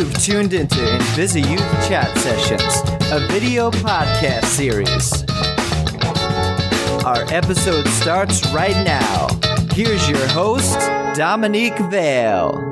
You've tuned into Invisi Youth Chat Sessions, a video podcast series. Our episode starts right now. Here's your host, Dominique Vale.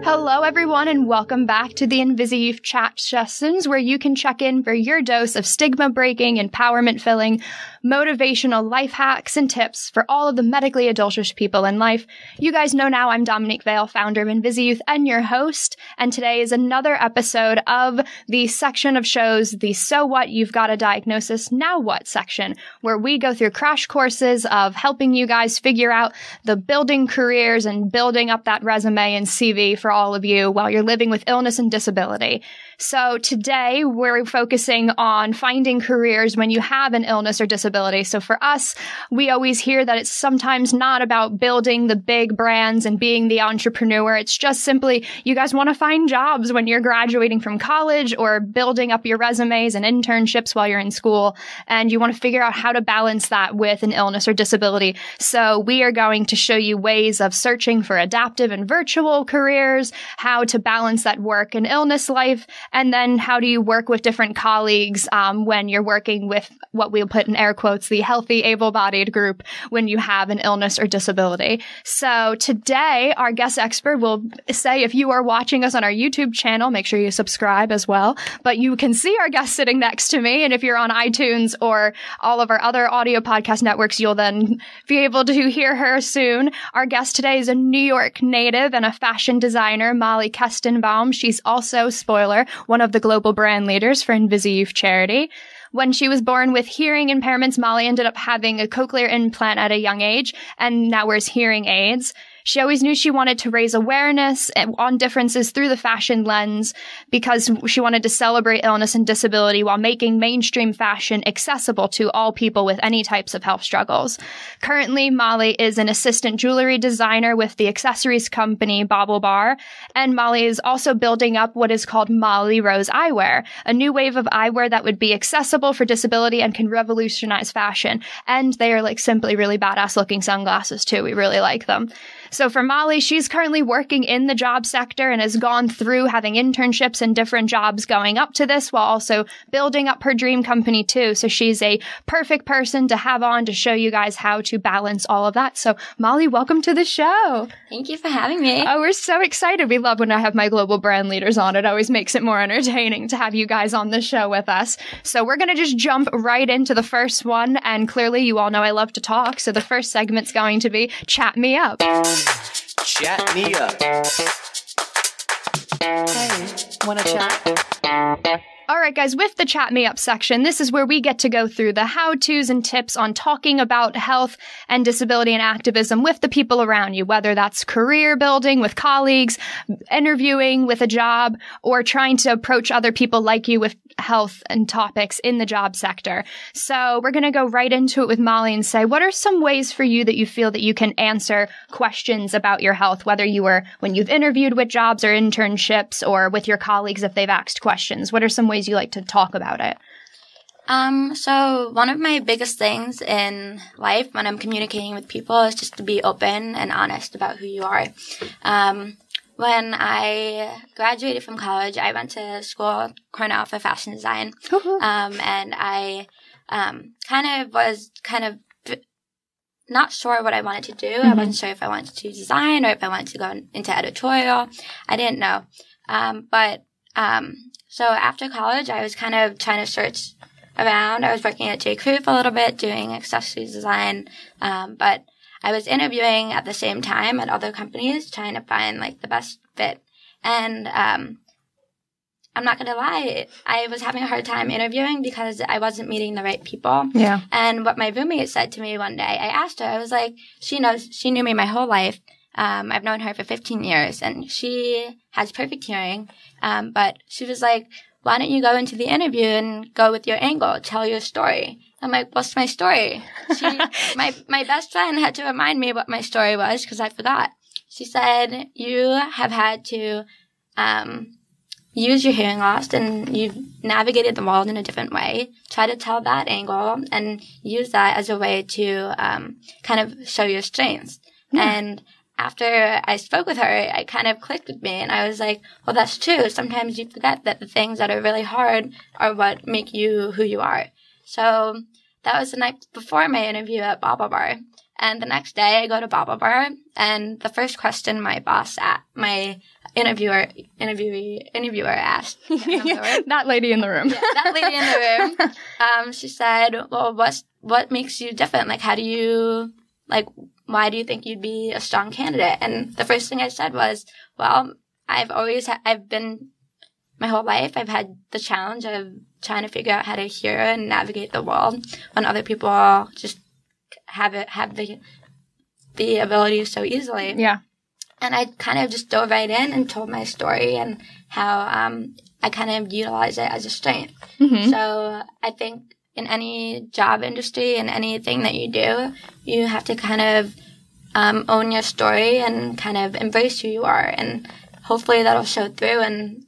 Hello, everyone, and welcome back to the Invisi Youth Chat Sessions, where you can check in for your dose of stigma-breaking, empowerment-filling, motivational life hacks and tips for all of the medically adultish people in life. You guys know now I'm Dominique Vale, founder of Invisi Youth and your host, and today is another episode of the section of shows, the So What, You've Got a Diagnosis, Now What section, where we go through crash courses of helping you guys figure out the building careers and building up that resume and CV for all of you while you're living with illness and disability. So today we're focusing on finding careers when you have an illness or disability. So for us, we always hear that it's sometimes not about building the big brands and being the entrepreneur. It's just simply you guys want to find jobs when you're graduating from college or building up your resumes and internships while you're in school. And you want to figure out how to balance that with an illness or disability. So we are going to show you ways of searching for adaptive and virtual careers, how to balance that work and illness life, and then how do you work with different colleagues when you're working with what we'll put in air quotes, the healthy, able-bodied group when you have an illness or disability. So today, our guest expert will say if you are watching us on our YouTube channel, make sure you subscribe as well. But you can see our guest sitting next to me. And if you're on iTunes or all of our other audio podcast networks, you'll then be able to hear her soon. Our guest today is a New York native and a fashion designer, Mollie Kestenbaum. She's also, spoiler, one of the global brand leaders for Invisi Youth Charity. When she was born with hearing impairments, Mollie ended up having a cochlear implant at a young age and now wears hearing aids. She always knew she wanted to raise awareness on differences through the fashion lens because she wanted to celebrate illness and disability while making mainstream fashion accessible to all people with any types of health struggles. Currently, Mollie is an assistant jewelry designer with the accessories company able-bodied, and Mollie is also building up what is called Mollie Rose Eyewear, a new wave of eyewear that would be accessible for disability and can revolutionize fashion. And they are simply really badass looking sunglasses too. We really like them. So for Mollie, she's currently working in the job sector and has gone through having internships and different jobs going up to this while also building up her dream company too. So she's a perfect person to have on to show you guys how to balance all of that. So Mollie, welcome to the show. Thank you for having me. Oh, we're so excited. We love when I have my global brand leaders on. It always makes it more entertaining to have you guys on the show with us. So we're going to just jump right into the first one. And clearly you all know I love to talk. So the first segment's going to be Chat Me Up. Chat me up. Hey, wanna chat? All right, guys, with the Chat Me Up section, this is where we get to go through the how-tos and tips on talking about health and disability and activism with the people around you, whether that's career building with colleagues, interviewing with a job, or trying to approach other people like you with health and topics in the job sector. So we're going to go right into it with Mollie and say, what are some ways for you that you feel that you can answer questions about your health, whether you were when you've interviewed with jobs or internships or with your colleagues if they've asked questions? What are some ways you like to talk about it? So one of my biggest things in life when I'm communicating with people is just to be open and honest about who you are. When I graduated from college, I went to school, Cornell, for fashion design. And I was not sure what I wanted to do. I wasn't sure if I wanted to design or if I wanted to go into editorial. I didn't know. So after college, I was kind of trying to search around. I was working at J.Crew for a little bit, doing accessories design. But I was interviewing at the same time at other companies, trying to find the best fit. And I'm not going to lie, I was having a hard time interviewing because I wasn't meeting the right people. Yeah. And what my roommate said to me one day, I asked her, I was like, she knew me my whole life. I've known her for 15 years and she has perfect hearing. But she was like, why don't you go into the interview and go with your angle, tell your story? I'm like, what's my story? My best friend had to remind me what my story was because I forgot. She said, you have had to use your hearing loss and you've navigated the world in a different way. Try to tell that angle and use that as a way to kind of show your strengths. Yeah. And after I spoke with her, it kind of clicked with me, and I was like, well, that's true. Sometimes you forget that the things that are really hard are what make you who you are. So that was the night before my interview at Baba Bar. And the next day I go to Baba Bar, and the first question my interviewer asked. That lady in the room. Yeah, that lady in the room. She said, well, what makes you different? Like, how do you, like, why do you think you'd be a strong candidate? And the first thing I said was, well, I've been, my whole life, I've had the challenge of trying to figure out how to hear and navigate the world when other people just have the ability so easily. Yeah. And I kind of just dove right in and told my story and how I kind of utilize it as a strength. Mm-hmm. So I think in any job industry and anything that you do, you have to kind of own your story and kind of embrace who you are. And hopefully that'll show through, and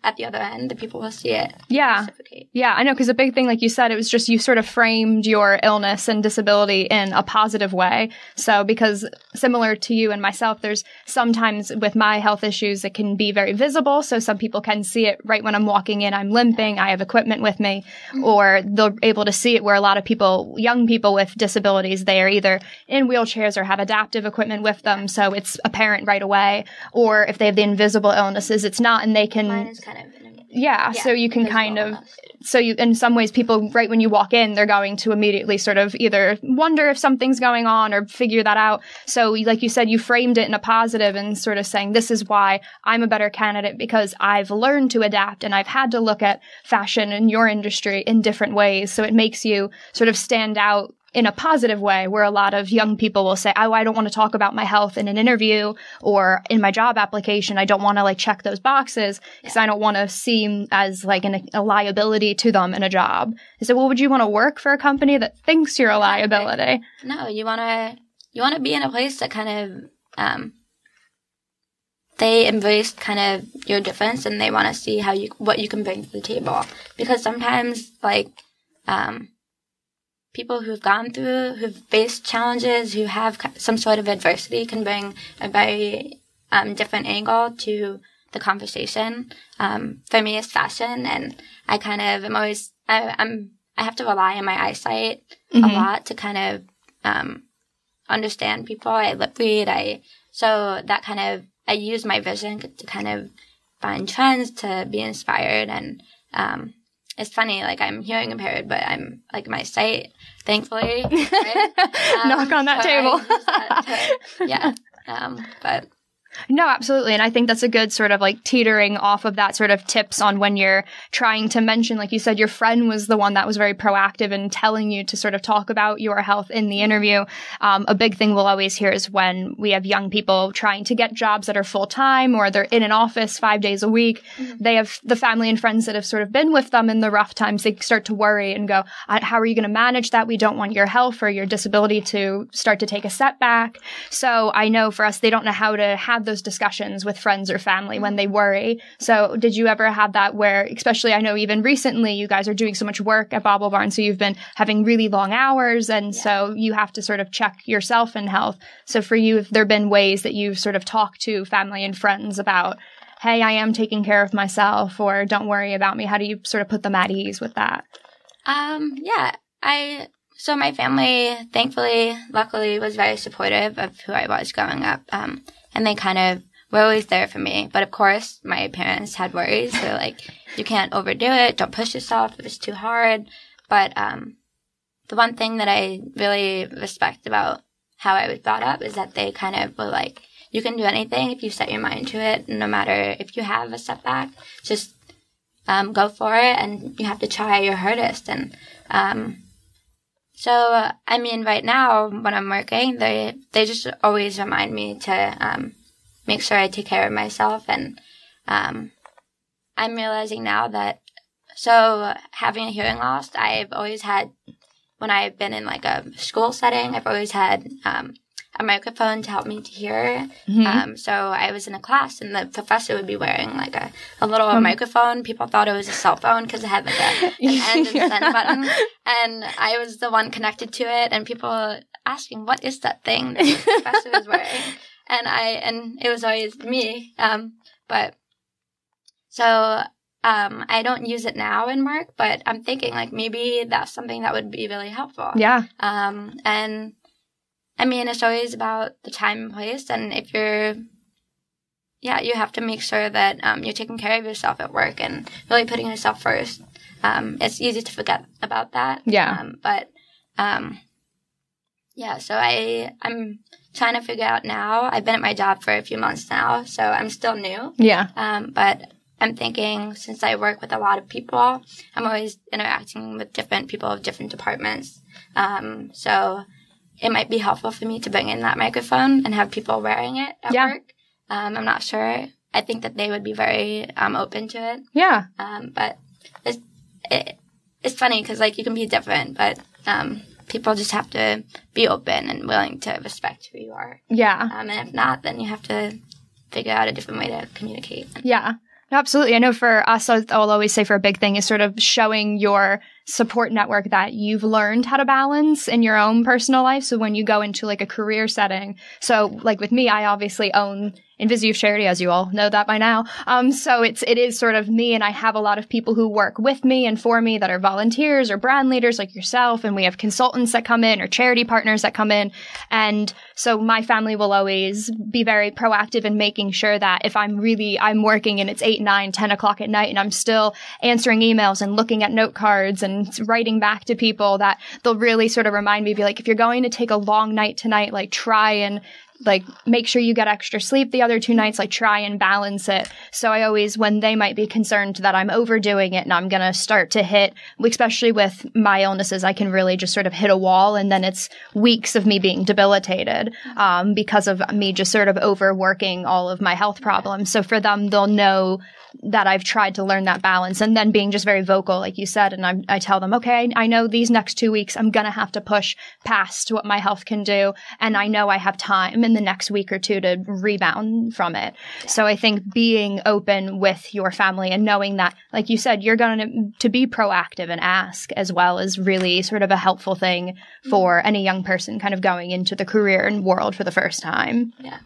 at the other end, the people will see it. Yeah. Reciprocate. Yeah, I know, because a big thing, like you said, it was just you sort of framed your illness and disability in a positive way. So because similar to you and myself, there's sometimes with my health issues, it can be very visible. So some people can see it right when I'm walking in, I'm limping, I have equipment with me, or they're able to see it where a lot of people, young people with disabilities, they are either in wheelchairs or have adaptive equipment with them. So it's apparent right away. Or if they have the invisible illnesses, it's not, and they can... Mine is kind of... Yeah, so you can kind of... So you, in some ways, people, right when you walk in, they're going to immediately sort of either wonder if something's going on or figure that out. So like you said, you framed it in a positive and sort of saying, this is why I'm a better candidate, because I've learned to adapt and I've had to look at fashion in your industry in different ways. So it makes you sort of stand out in a positive way, where a lot of young people will say, oh, I don't want to talk about my health in an interview or in my job application. I don't want to like check those boxes because I don't want to seem as like a liability to them in a job. So, well, would you want to work for a company that thinks you're a liability? No, you want to be in a place that kind of, they embrace kind of your difference, and they want to see what you can bring to the table. Because sometimes, like, people who've faced challenges, who have some sort of adversity, can bring a very different angle to the conversation. For me, it's fashion, and I kind of am always, I have to rely on my eyesight a lot to kind of understand people. I lip read, so that kind of, I use my vision to kind of find trends, to be inspired, and it's funny, like, I'm hearing impaired, but I'm, like, my sight, thankfully, right? Knock on that table. But... No, absolutely. And I think that's a good sort of like teetering off of that sort of tips on when you're trying to mention, like you said, your friend was the one that was very proactive in telling you to sort of talk about your health in the interview. A big thing we'll always hear is when we have young people trying to get jobs that are full time, or they're in an office 5 days a week. They have the family and friends that have sort of been with them in the rough times. They start to worry and go, how are you going to manage that? We don't want your health or your disability to start to take a setback. So I know for us, they don't know how to have those discussions with friends or family when they worry. So did you ever have that where, especially I know even recently you guys are doing so much work at Bobble Barn, so you've been having really long hours, and so you have to sort of check yourself in health. So for you, have there been ways that you've sort of talked to family and friends about, hey, I am taking care of myself, or don't worry about me? How do you sort of put them at ease with that? So my family, thankfully, luckily, was very supportive of who I was growing up. And they kind of were always there for me. But of course, my parents had worries. They're like, you can't overdo it. Don't push yourself if it's too hard. But the one thing that I really respect about how I was brought up is that they kind of were like, you can do anything if you set your mind to it. No matter if you have a setback, just go for it. And you have to try your hardest. And so, I mean, right now, when I'm working, they just always remind me to make sure I take care of myself. And I'm realizing now that, so having a hearing loss, I've always had, when I've been in like a school setting, I've always had a microphone to help me to hear. So I was in a class, and the professor would be wearing like a little microphone. People thought it was a cell phone because it had like an end and send button. And I was the one connected to it, and people were asking, what is that thing that the professor was wearing? and it was always me. I don't use it now in work, but I'm thinking like maybe that's something that would be really helpful. Yeah. And I mean, it's always about the time and place. And if you have to make sure that you're taking care of yourself at work and really putting yourself first. It's easy to forget about that. Yeah. So I'm trying to figure out now. I've been at my job for a few months now, so I'm still new. Yeah. But I'm thinking, since I work with a lot of people, I'm always interacting with different people of different departments. So it might be helpful for me to bring in that microphone and have people wearing it at work. I'm not sure. I think that they would be very open to it. Yeah. But it's funny because, like, you can be different, but people just have to be open and willing to respect who you are. Yeah. And if not, then you have to figure out a different way to communicate. Yeah. Absolutely. I know for us, I'll always say for a big thing is sort of showing your support network that you've learned how to balance in your own personal life. So when you go into like a career setting, so like with me, I obviously own InvisiYouth Charity, as you all know that by now. So it is sort of me, and I have a lot of people who work with me and for me that are volunteers or brand leaders like yourself, and we have consultants that come in or charity partners that come in. And so my family will always be very proactive in making sure that if I'm working and it's 8, 9, 10 o'clock at night and I'm still answering emails and looking at note cards and writing back to people, that they'll really sort of remind me, be like, if you're going to take a long night tonight, like try and like make sure you get extra sleep the other 2 nights, like try and balance it. So I always, when they might be concerned that I'm overdoing it and I'm going to start to hit, especially with my illnesses, I can really just sort of hit a wall, and then it's weeks of me being debilitated because of me just sort of overworking all of my health problems. So for them, they'll know that I've tried to learn that balance, and then being just very vocal, like you said. And I tell them, okay, I know these next 2 weeks, I'm going to have to push past what my health can do. And I know I have time in the next week or 2 to rebound from it. So I think being open with your family and knowing that, like you said, you're going to be proactive and ask as well is really sort of a helpful thing for any young person kind of going into the career and world for the first time. Yeah.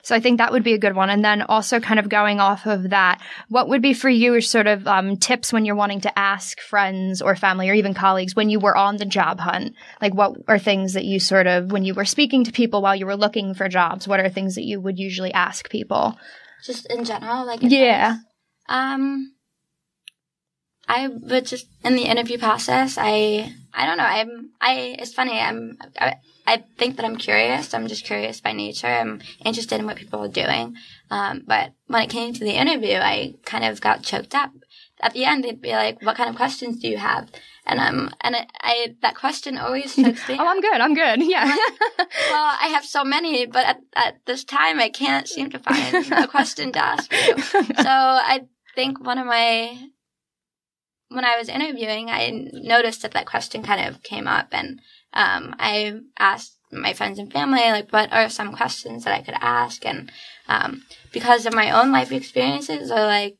So I think that would be a good one. And then also kind of going off of that, what would be for you sort of tips when you're wanting to ask friends or family or even colleagues when you were on the job hunt? Like what are things that you sort of, when you were speaking to people while you were looking for jobs, what are things that you would usually ask people? Just in general, like advice? Yeah. I would just, in the interview process, I don't know, it's funny, I think that I'm curious. I'm just curious by nature. I'm interested in what people are doing. But when it came to the interview, I kind of got choked up. At the end, they'd be like, what kind of questions do you have? And that question always chokes me. Oh, I'm good. Yeah. Well, I have so many, but at this time, I can't seem to find a question to ask you. So I think when I was interviewing, I noticed that question kind of came up, and I asked my friends and family, like, what are some questions that I could ask? And because of my own life experiences, they're like,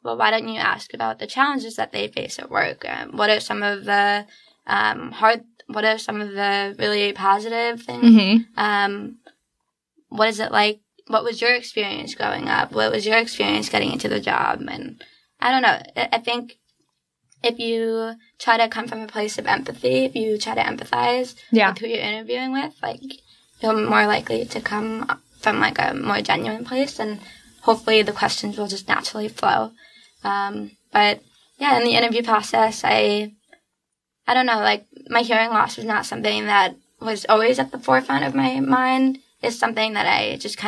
well, why don't you ask about the challenges that they face at work? What are some of the what are some of the really positive things? Mm-hmm. What is it like? What was your experience growing up? What was your experience getting into the job? And I don't know. I think if you try to come from a place of empathy, if you try to empathize with who you're interviewing with, like, you're more likely to come from, like, a more genuine place, and hopefully the questions will just naturally flow. But, yeah, in the interview process, I don't know, like, my hearing loss was not something that was always at the forefront of my mind. It's something that I just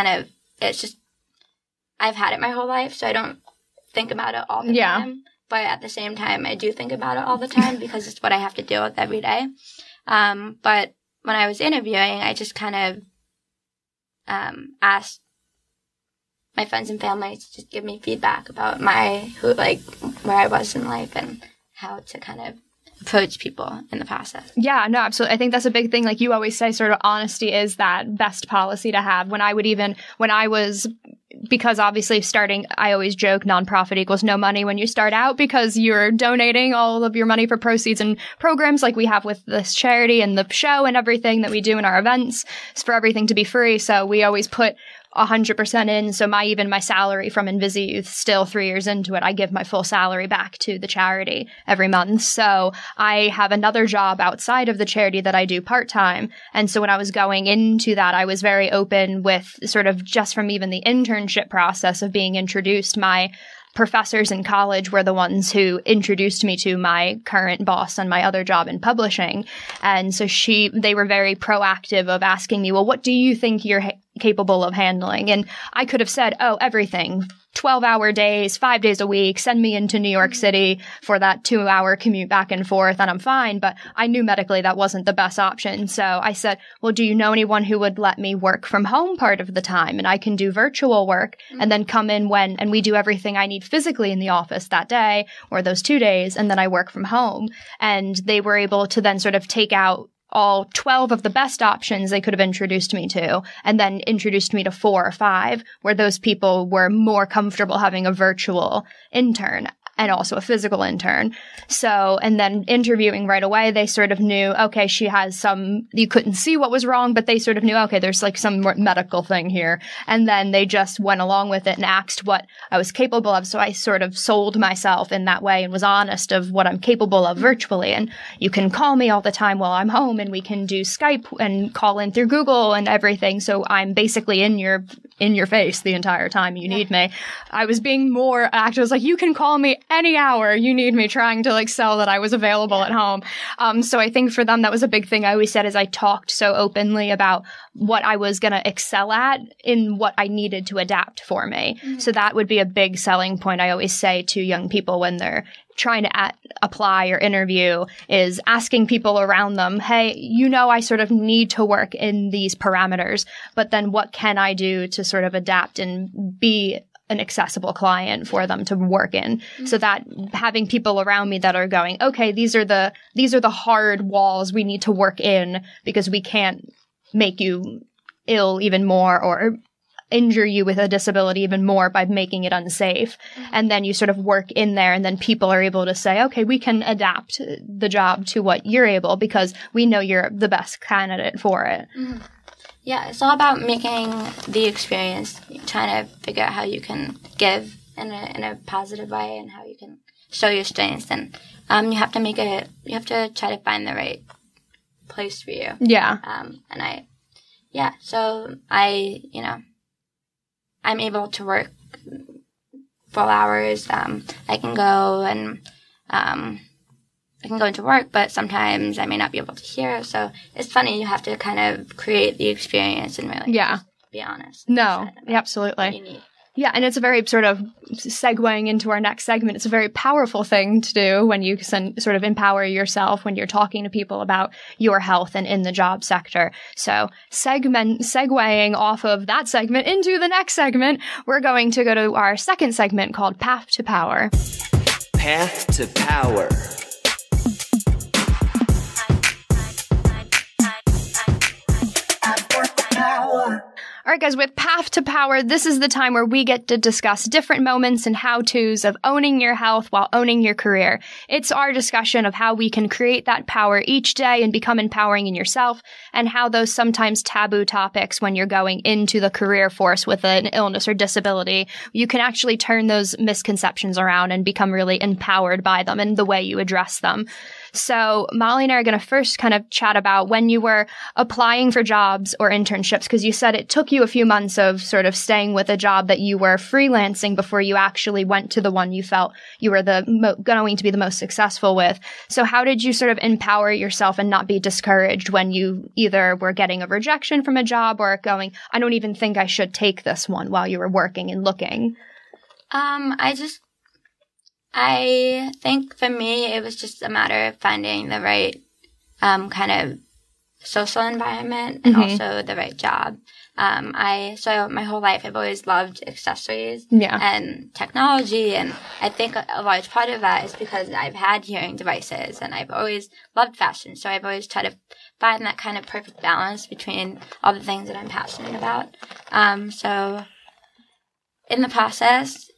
I've had it my whole life, so I don't think about it all the time. But at the same time, I do think about it all the time because it's what I have to deal with every day. But when I was interviewing, I just kind of asked my friends and family to just give me feedback about where I was in life and how to kind of approach people in the process. Yeah, no, absolutely. I think that's a big thing. Like you always say, sort of honesty is that best policy to have. Because obviously I always joke nonprofit equals no money when you start out, because you're donating all of your money for proceeds and programs like we have with this charity and the show and everything that we do in our events. It's for everything to be free. So we always put 100% in. So even my salary from InvisiYouth, still 3 years into it, I give my full salary back to the charity every month. So I have another job outside of the charity that I do part-time. And so when I was going into that, I was very open with sort of just from even the internship process of being introduced. My professors in college were the ones who introduced me to my current boss and my other job in publishing. And so they were very proactive of asking me, well, what do you think you're capable of handling? And I could have said, oh, everything. 12-hour days, 5 days a week, send me into New York City for that 2-hour commute back and forth, and I'm fine. But I knew medically that wasn't the best option. So I said, well, do you know anyone who would let me work from home part of the time? And I can do virtual work and then come in and we do everything I need physically in the office that day or those 2 days, and then I work from home. And they were able to then sort of take out all 12 of the best options they could have introduced me to, and then introduced me to 4 or 5, where those people were more comfortable having a virtual intern and also a physical intern. So, and then interviewing right away, they sort of knew, okay, she has you couldn't see what was wrong, but they sort of knew, okay, there's like some more medical thing here. And then they just went along with it and asked what I was capable of. So I sort of sold myself in that way and was honest of what I'm capable of virtually. And you can call me all the time while I'm home, and we can do Skype and call in through Google and everything. So I'm basically in your face the entire time you need me. I was being more active. I was like, you can call me any hour you need me, trying to like sell that I was available at home. So I think for them, that was a big thing I always said, is I talked so openly about what I was going to excel at in what I needed to adapt for me. Mm-hmm. So that would be a big selling point I always say to young people when they're trying to apply or interview, is asking people around them, hey, I sort of need to work in these parameters, but then what can I do to sort of adapt and be an accessible client for them to work in? Mm-hmm. So that having people around me that are going, okay, these are the hard walls we need to work in, because we can't make you ill even more or injure you with a disability even more by making it unsafe. Mm-hmm. And then you sort of work in there, and then people are able to say, okay, we can adapt the job to what you're able, because we know you're the best candidate for it. Mm-hmm. Yeah, it's all about making the experience, trying to figure out how you can give in a positive way and how you can show your strengths. And you have to try to find the right place for you. Yeah. So I'm able to work full hours. I can go into work, but sometimes I may not be able to hear. So it's funny. You have to kind of create the experience and really be honest. No, absolutely. What you need. Yeah, and it's a very sort of segueing into our next segment. It's a very powerful thing to do when you sort of empower yourself when you're talking to people about your health and in the job sector. So segueing off of that segment into the next segment, we're going to go to our second segment called Path to Power. Path to Power. All right, guys, with Path to Power, this is the time where we get to discuss different moments and how-tos of owning your health while owning your career. It's our discussion of how we can create that power each day and become empowering in yourself, and how those sometimes taboo topics when you're going into the career force with an illness or disability, you can actually turn those misconceptions around and become really empowered by them and the way you address them. So Mollie and I are going to first kind of chat about when you were applying for jobs or internships, because you said it took you a few months of sort of staying with a job that you were freelancing before you actually went to the one you felt you were going to be the most successful with. So how did you sort of empower yourself and not be discouraged when you either were getting a rejection from a job or going, I don't even think I should take this one, while you were working and looking? I think for me, it was just a matter of finding the right kind of social environment and also the right job. So my whole life, I've always loved accessories and technology. And I think a large part of that is because I've had hearing devices and I've always loved fashion. So I've always tried to find that kind of perfect balance between all the things that I'm passionate about. So in the process,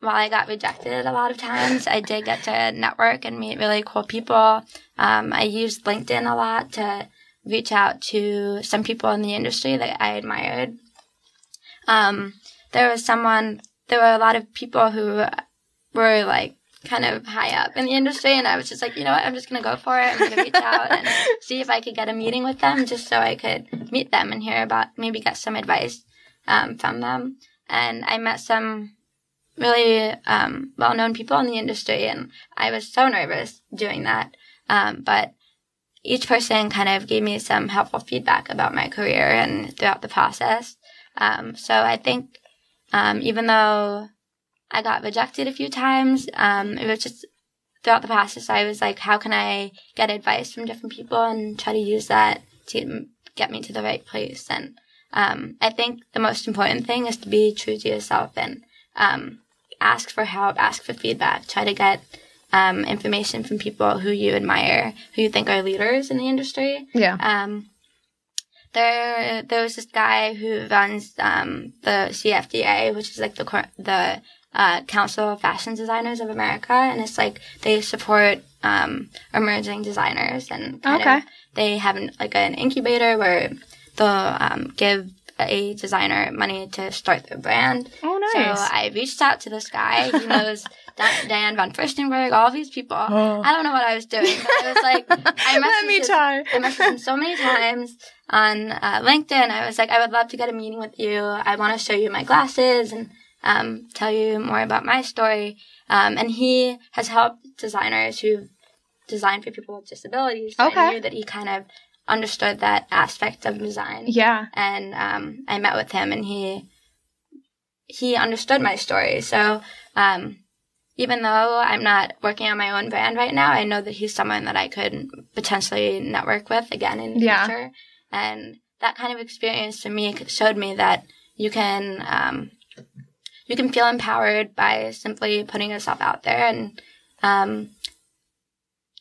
while I got rejected a lot of times, I did get to network and meet really cool people. I used LinkedIn a lot to reach out to some people in the industry that I admired. there were a lot of people who were like kind of high up in the industry, and I was just like, you know what, I'm just going to go for it. I'm going to reach out and see if I could get a meeting with them just so I could meet them and hear about, maybe get some advice from them. And I met some really well-known people in the industry, and I was so nervous doing that. But each person kind of gave me some helpful feedback about my career and throughout the process. So I think even though I got rejected a few times, it was just throughout the process, I was like, how can I get advice from different people and try to use that to get me to the right place? And I think the most important thing is to be true to yourself and ask for help, ask for feedback, try to get information from people who you admire, who you think are leaders in the industry. Yeah. There was this guy who runs the CFDA, which is like the Council of Fashion Designers of America, and it's like they support emerging designers, and they have an incubator where they'll give a designer money to start their brand. Oh, nice. So I reached out to this guy. He knows Dan von Furstenberg, all these people. Oh. I don't know what I was doing, but I was like, I messaged him so many times on LinkedIn. I was like, I would love to get a meeting with you. I want to show you my glasses and tell you more about my story. And he has helped designers who've designed for people with disabilities. So I knew that he kind of understood that aspect of design. Yeah. And I met with him, and he understood my story. So even though I'm not working on my own brand right now, I know that he's someone that I could potentially network with again in the future. And that kind of experience to me showed me that you can feel empowered by simply putting yourself out there and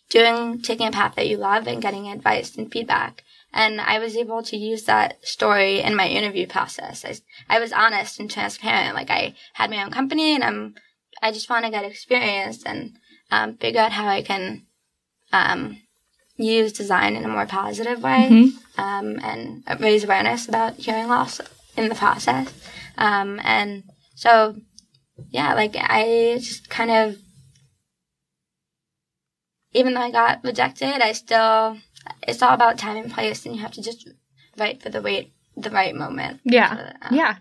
taking a path that you love and getting advice and feedback. And I was able to use that story in my interview process. I was honest and transparent. Like, I had my own company, and I just want to get experience and figure out how I can use design in a more positive way, and raise awareness about hearing loss in the process. And so, yeah, like, I just kind of, even though I got rejected, it's all about time and place, and you have to just write for the right moment. Yeah. Yeah.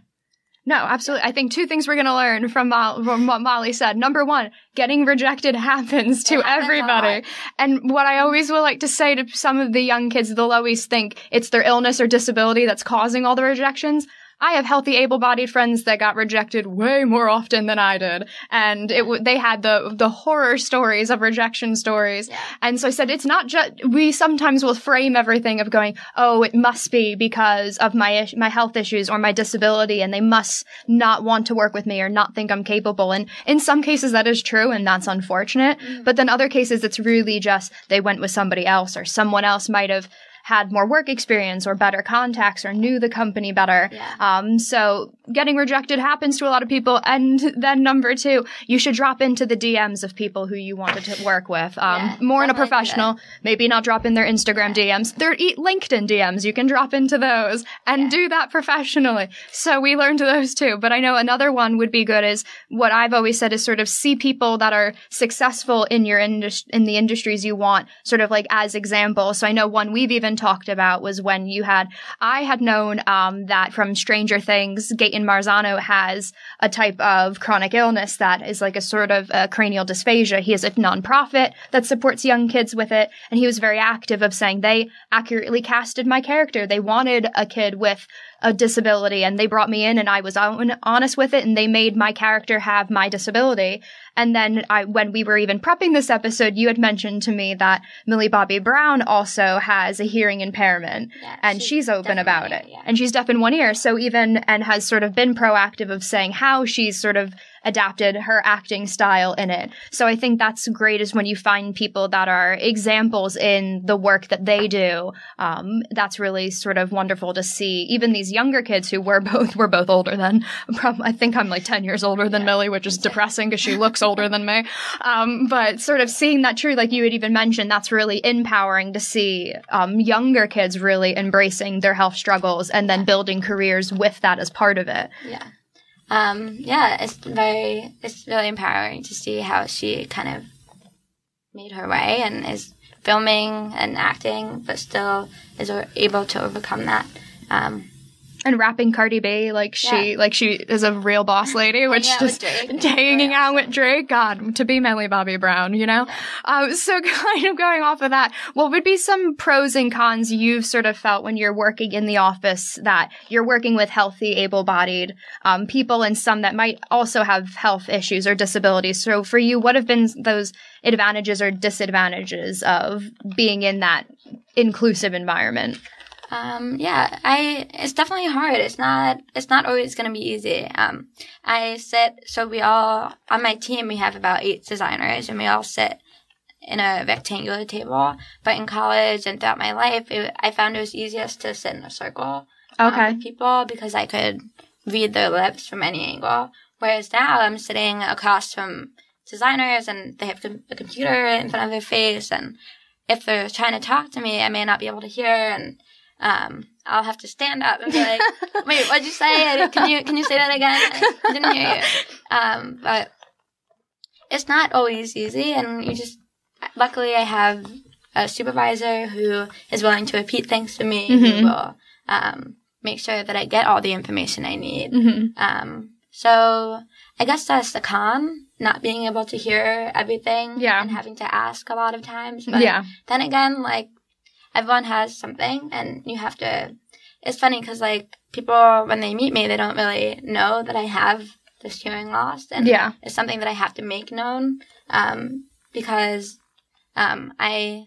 No, absolutely. I think two things we're going to learn from what Mollie said. Number one, getting rejected happens to everybody. And what I always will like to say to some of the young kids, they'll always think it's their illness or disability that's causing all the rejections. I have healthy, able-bodied friends that got rejected way more often than I did. And they had the horror stories of rejection stories. Yeah. And so I said, it's not just, we sometimes will frame everything of going, oh, it must be because of my health issues or my disability, and they must not want to work with me or not think I'm capable. And in some cases that is true, and that's unfortunate. But then other cases it's really just they went with somebody else, or someone else might have had more work experience or better contacts or knew the company better. Yeah. So getting rejected happens to a lot of people. And then number two, you should drop into the DMs of people who you wanted to work with. More in a professional, maybe not drop in their Instagram DMs. Their LinkedIn DMs, you can drop into those and do that professionally. So we learned those too. But I know another one would be good is what I've always said is sort of see people that are successful in your in the industries you want, sort of like as examples. So I know one we've even talked about was when I had known that from Stranger Things, Gaten Marzano has a type of chronic illness that is like a sort of cranial dysphagia. He has a nonprofit that supports young kids with it, and he was very active of saying they accurately casted my character. They wanted a kid with a disability, and they brought me in, and I was honest with it, and they made my character have my disability. And then when we were even prepping this episode, you had mentioned to me that Millie Bobby Brown also has a hearing impairment, and she's open about it. Yeah. And she's deaf in one ear, so and has sort of been proactive of saying how she's sort of adapted her acting style in it. So I think that's great is when you find people that are examples in the work that they do. That's really sort of wonderful to see. Even these younger kids who we're both older than, I think I'm like 10 years older than Millie, which is depressing because she looks older than me. But sort of seeing that true, like you had even mentioned, that's really empowering to see younger kids really embracing their health struggles and then building careers with that as part of it. It's really empowering to see how she kind of made her way and is filming and acting, but still is able to overcome that. And rapping Cardi B, she is a real boss lady, which just hanging out with Drake. God, to be Millie Bobby Brown, you know? So kind of going off of that, what would be some pros and cons you've sort of felt when you're working in the office that you're working with healthy, able-bodied people and some that might also have health issues or disabilities? So for you, what have been those advantages or disadvantages of being in that inclusive environment? It's definitely hard. It's not always going to be easy. On my team, we have about 8 designers and we all sit in a rectangular table. But in college and throughout my life, I found it was easiest to sit in a circle with people because I could read their lips from any angle. Whereas now I'm sitting across from designers and they have a computer in front of their face. And if they're trying to talk to me, I may not be able to hear, and I'll have to stand up and be like, wait, what'd you say? Can you say that again? I didn't hear you. But it's not always easy, and luckily I have a supervisor who is willing to repeat things to me, who will, make sure that I get all the information I need. So I guess that's the con, not being able to hear everything and having to ask a lot of times. But then again, everyone has something, and you have to. It's funny because people, when they meet me, they don't really know that I have this hearing loss, and it's something that I have to make known because I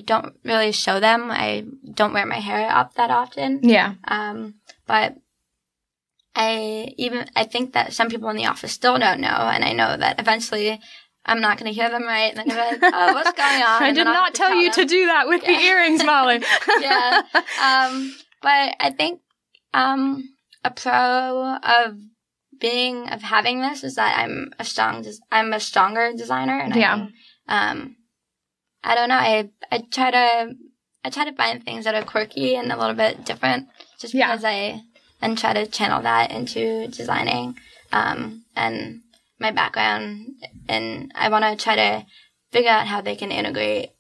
don't really show them. I don't wear my hair up that often. But I think that some people in the office still don't know, and I know that eventually I'm not going to hear them right, and then they'll be like, oh, what's going on? I did not tell you to do that with the earrings, Mollie. But I think a pro of having this is that I'm a stronger designer, and I don't know, I try to find things that are quirky and a little bit different, just because and try to channel that into designing, and my background, and I want to try to figure out how they can integrate.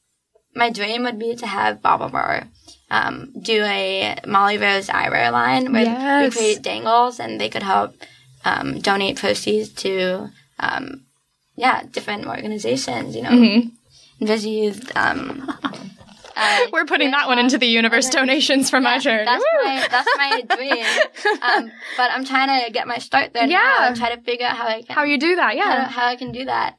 My dream would be to have Bobble do a Mollie Rose Eyewear line where we create dangles, and they could help donate proceeds to different organizations, Busy Youth. We're putting that one into the universe, donations from my charity. That's my dream. But I'm trying to get my start there now and try to figure out how you do that, how I can do that.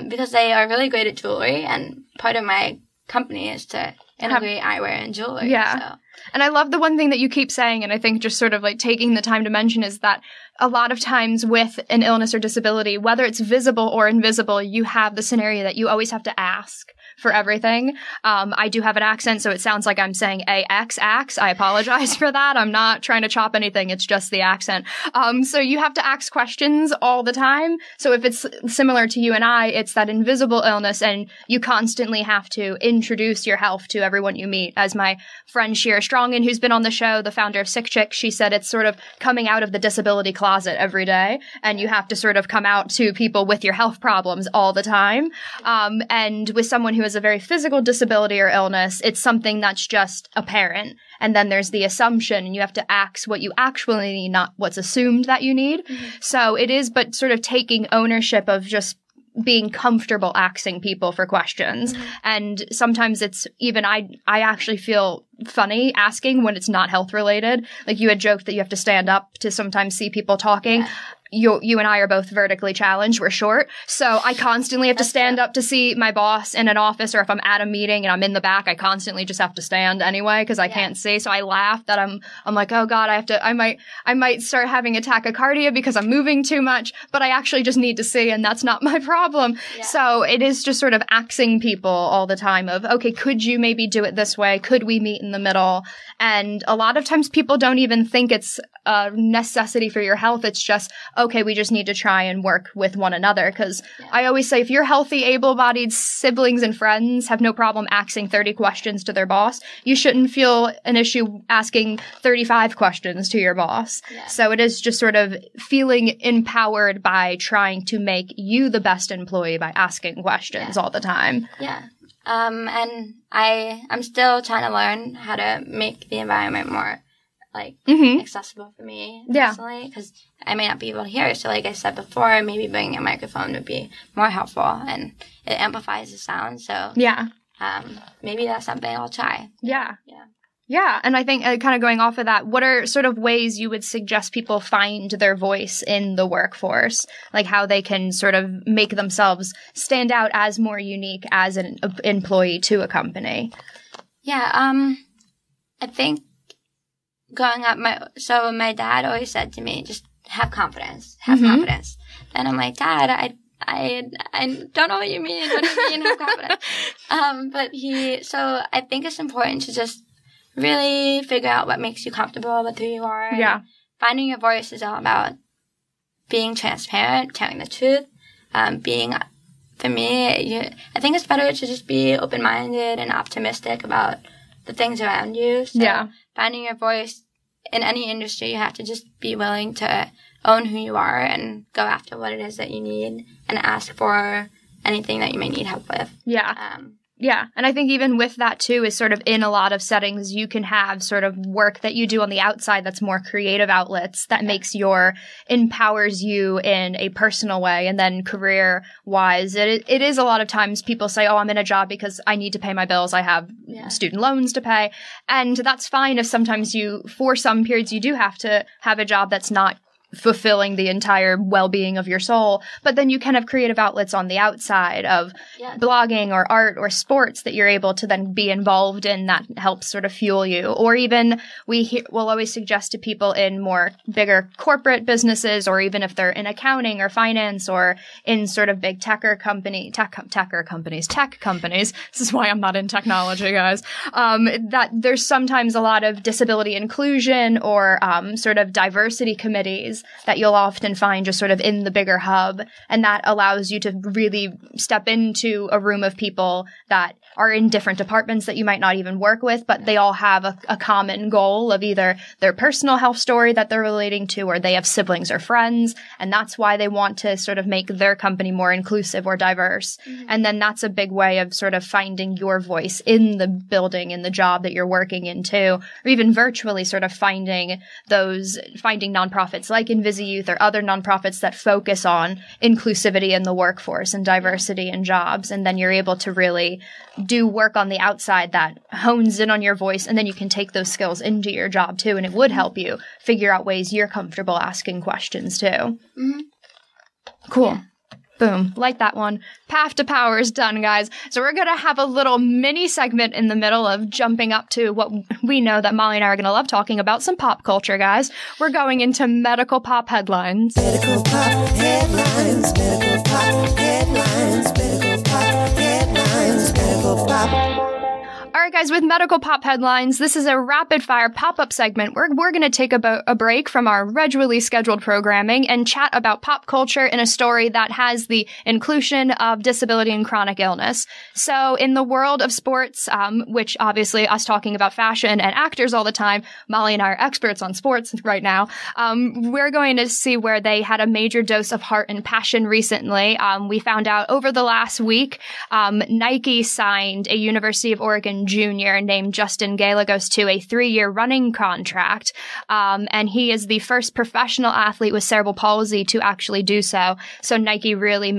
Because they are really great at jewelry, and part of my company is to integrate eyewear and jewelry. So. And I love the one thing that you keep saying, and I think just sort of taking the time to mention, is that a lot of times with an illness or disability, whether it's visible or invisible, you have the scenario that you always have to ask for everything. I do have an accent, so it sounds like I'm saying ax. I apologize for that. I'm not trying to chop anything. It's just the accent. So you have to ask questions all the time. So if it's similar to you and I, it's that invisible illness, and you constantly have to introduce your health to everyone you meet. As my friend Shira Strongen, who's been on the show, the founder of Sick Chick, she said it's sort of coming out of the disability closet every day, and you have to sort of come out to people with your health problems all the time. And with someone who has a very physical disability or illness, it's something that's just apparent. And then there's the assumption, and you have to ask what you actually need, not what's assumed that you need. So it is, but sort of taking ownership of just being comfortable asking people for questions. And sometimes it's even, I actually feel funny asking when it's not health related. Like you had joked that you have to stand up to sometimes see people talking. Yeah. You and I are both vertically challenged. We're short. So I constantly have to stand up to see my boss in an office, or if I'm at a meeting and I'm in the back, I constantly just have to stand anyway because I can't see. So I laugh that I'm like, oh God, I might start having a tachycardia because I'm moving too much, but I actually just need to see, and that's not my problem. Yeah. So it is just sort of axing people all the time of, okay, could you maybe do it this way? Could we meet in the middle? And a lot of times people don't even think it's a necessity for your health. It's just, okay, we just need to try and work with one another. Because I always say, if your healthy, able-bodied siblings and friends have no problem asking 30 questions to their boss, you shouldn't feel an issue asking 35 questions to your boss. Yeah. So it is just sort of feeling empowered by trying to make you the best employee by asking questions all the time. Yeah. And I'm still trying to learn how to make the environment more accessible for me personally, because I may not be able to hear. So like I said before, maybe bringing a microphone would be more helpful, and it amplifies the sound. So maybe that's something I'll try. Yeah, and I think kind of going off of that, what are sort of ways you would suggest people find their voice in the workforce? Like how they can sort of make themselves stand out as more unique as an employee to a company? Yeah, I think growing up, my dad always said to me, just have confidence, confidence. And I'm like, Dad, I don't know what you mean. What do you mean have confidence? So I think it's important to just really figure out what makes you comfortable with who you are. Yeah. Finding your voice is all about being transparent, telling the truth, for me, I think it's better to just be open-minded and optimistic about the things around you. So finding your voice in any industry, you have to just be willing to own who you are and go after what it is that you need and ask for anything that you may need help with. Yeah. And I think even with that too is sort of in a lot of settings, you can have sort of work that you do on the outside that's more creative outlets that empowers you in a personal way. And then career wise, it is a lot of times people say, oh, I'm in a job because I need to pay my bills. I have student loans to pay. And that's fine if sometimes for some periods, you do have to have a job that's not fulfilling the entire well-being of your soul, but then you can have creative outlets on the outside of blogging or art or sports that you're able to then be involved in that helps sort of fuel you. Or even we'll always suggest to people in more bigger corporate businesses, or even if they're in accounting or finance or in sort of big tech companies. This is why I'm not in technology, guys. That there's sometimes a lot of disability inclusion or sort of diversity committees that you'll often find just sort of in the bigger hub. And that allows you to really step into a room of people that are in different departments that you might not even work with, but they all have a common goal of either their personal health story that they're relating to, or they have siblings or friends. And that's why they want to sort of make their company more inclusive or diverse. Mm-hmm. And then that's a big way of sort of finding your voice in the building, in the job that you're working into, or even virtually sort of finding nonprofits like InvisiYouth or other nonprofits that focus on inclusivity in the workforce and diversity in jobs. And then you're able to really do work on the outside that hones in on your voice, and then you can take those skills into your job too, and it would help you figure out ways you're comfortable asking questions too. Mm-hmm. Cool. Yeah. Boom. Like that one. Path to Power is done, guys. So we're going to have a little mini segment in the middle of jumping up to what we know that Mollie and I are going to love talking about, some pop culture, guys. We're going into medical pop headlines. Medical pop headlines. Medical pop headlines. Medical pop headlines. Medical pop. All right, guys, with Medical Pop Headlines, this is a rapid-fire pop-up segment where we're going to take a break from our regularly scheduled programming and chat about pop culture in a story that has the inclusion of disability and chronic illness. So in the world of sports, which obviously us talking about fashion and actors all the time, Mollie and I are experts on sports right now, we're going to see where they had a major dose of heart and passion recently. We found out over the last week, Nike signed a University of Oregon junior named Justin Gallegos to a 3-year running contract. And he is the first professional athlete with cerebral palsy to actually do so. So Nike really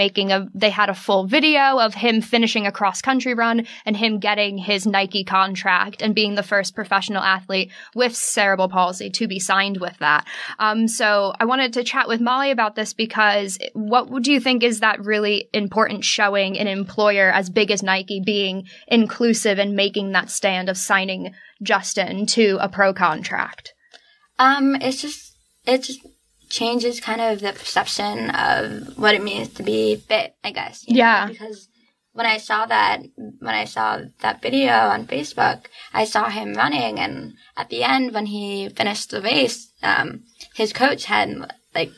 they had a full video of him finishing a cross-country run and him getting his Nike contract and being the first professional athlete with cerebral palsy to be signed with that. So I wanted to chat with Mollie about this because what do you think is that really important showing an employer as big as Nike being inclusive and making that stand of signing Justin to a pro contract? It just changes kind of the perception of what it means to be fit, I guess. Yeah. Because when I saw that video on Facebook, I saw him running, and at the end when he finished the race, his coach had like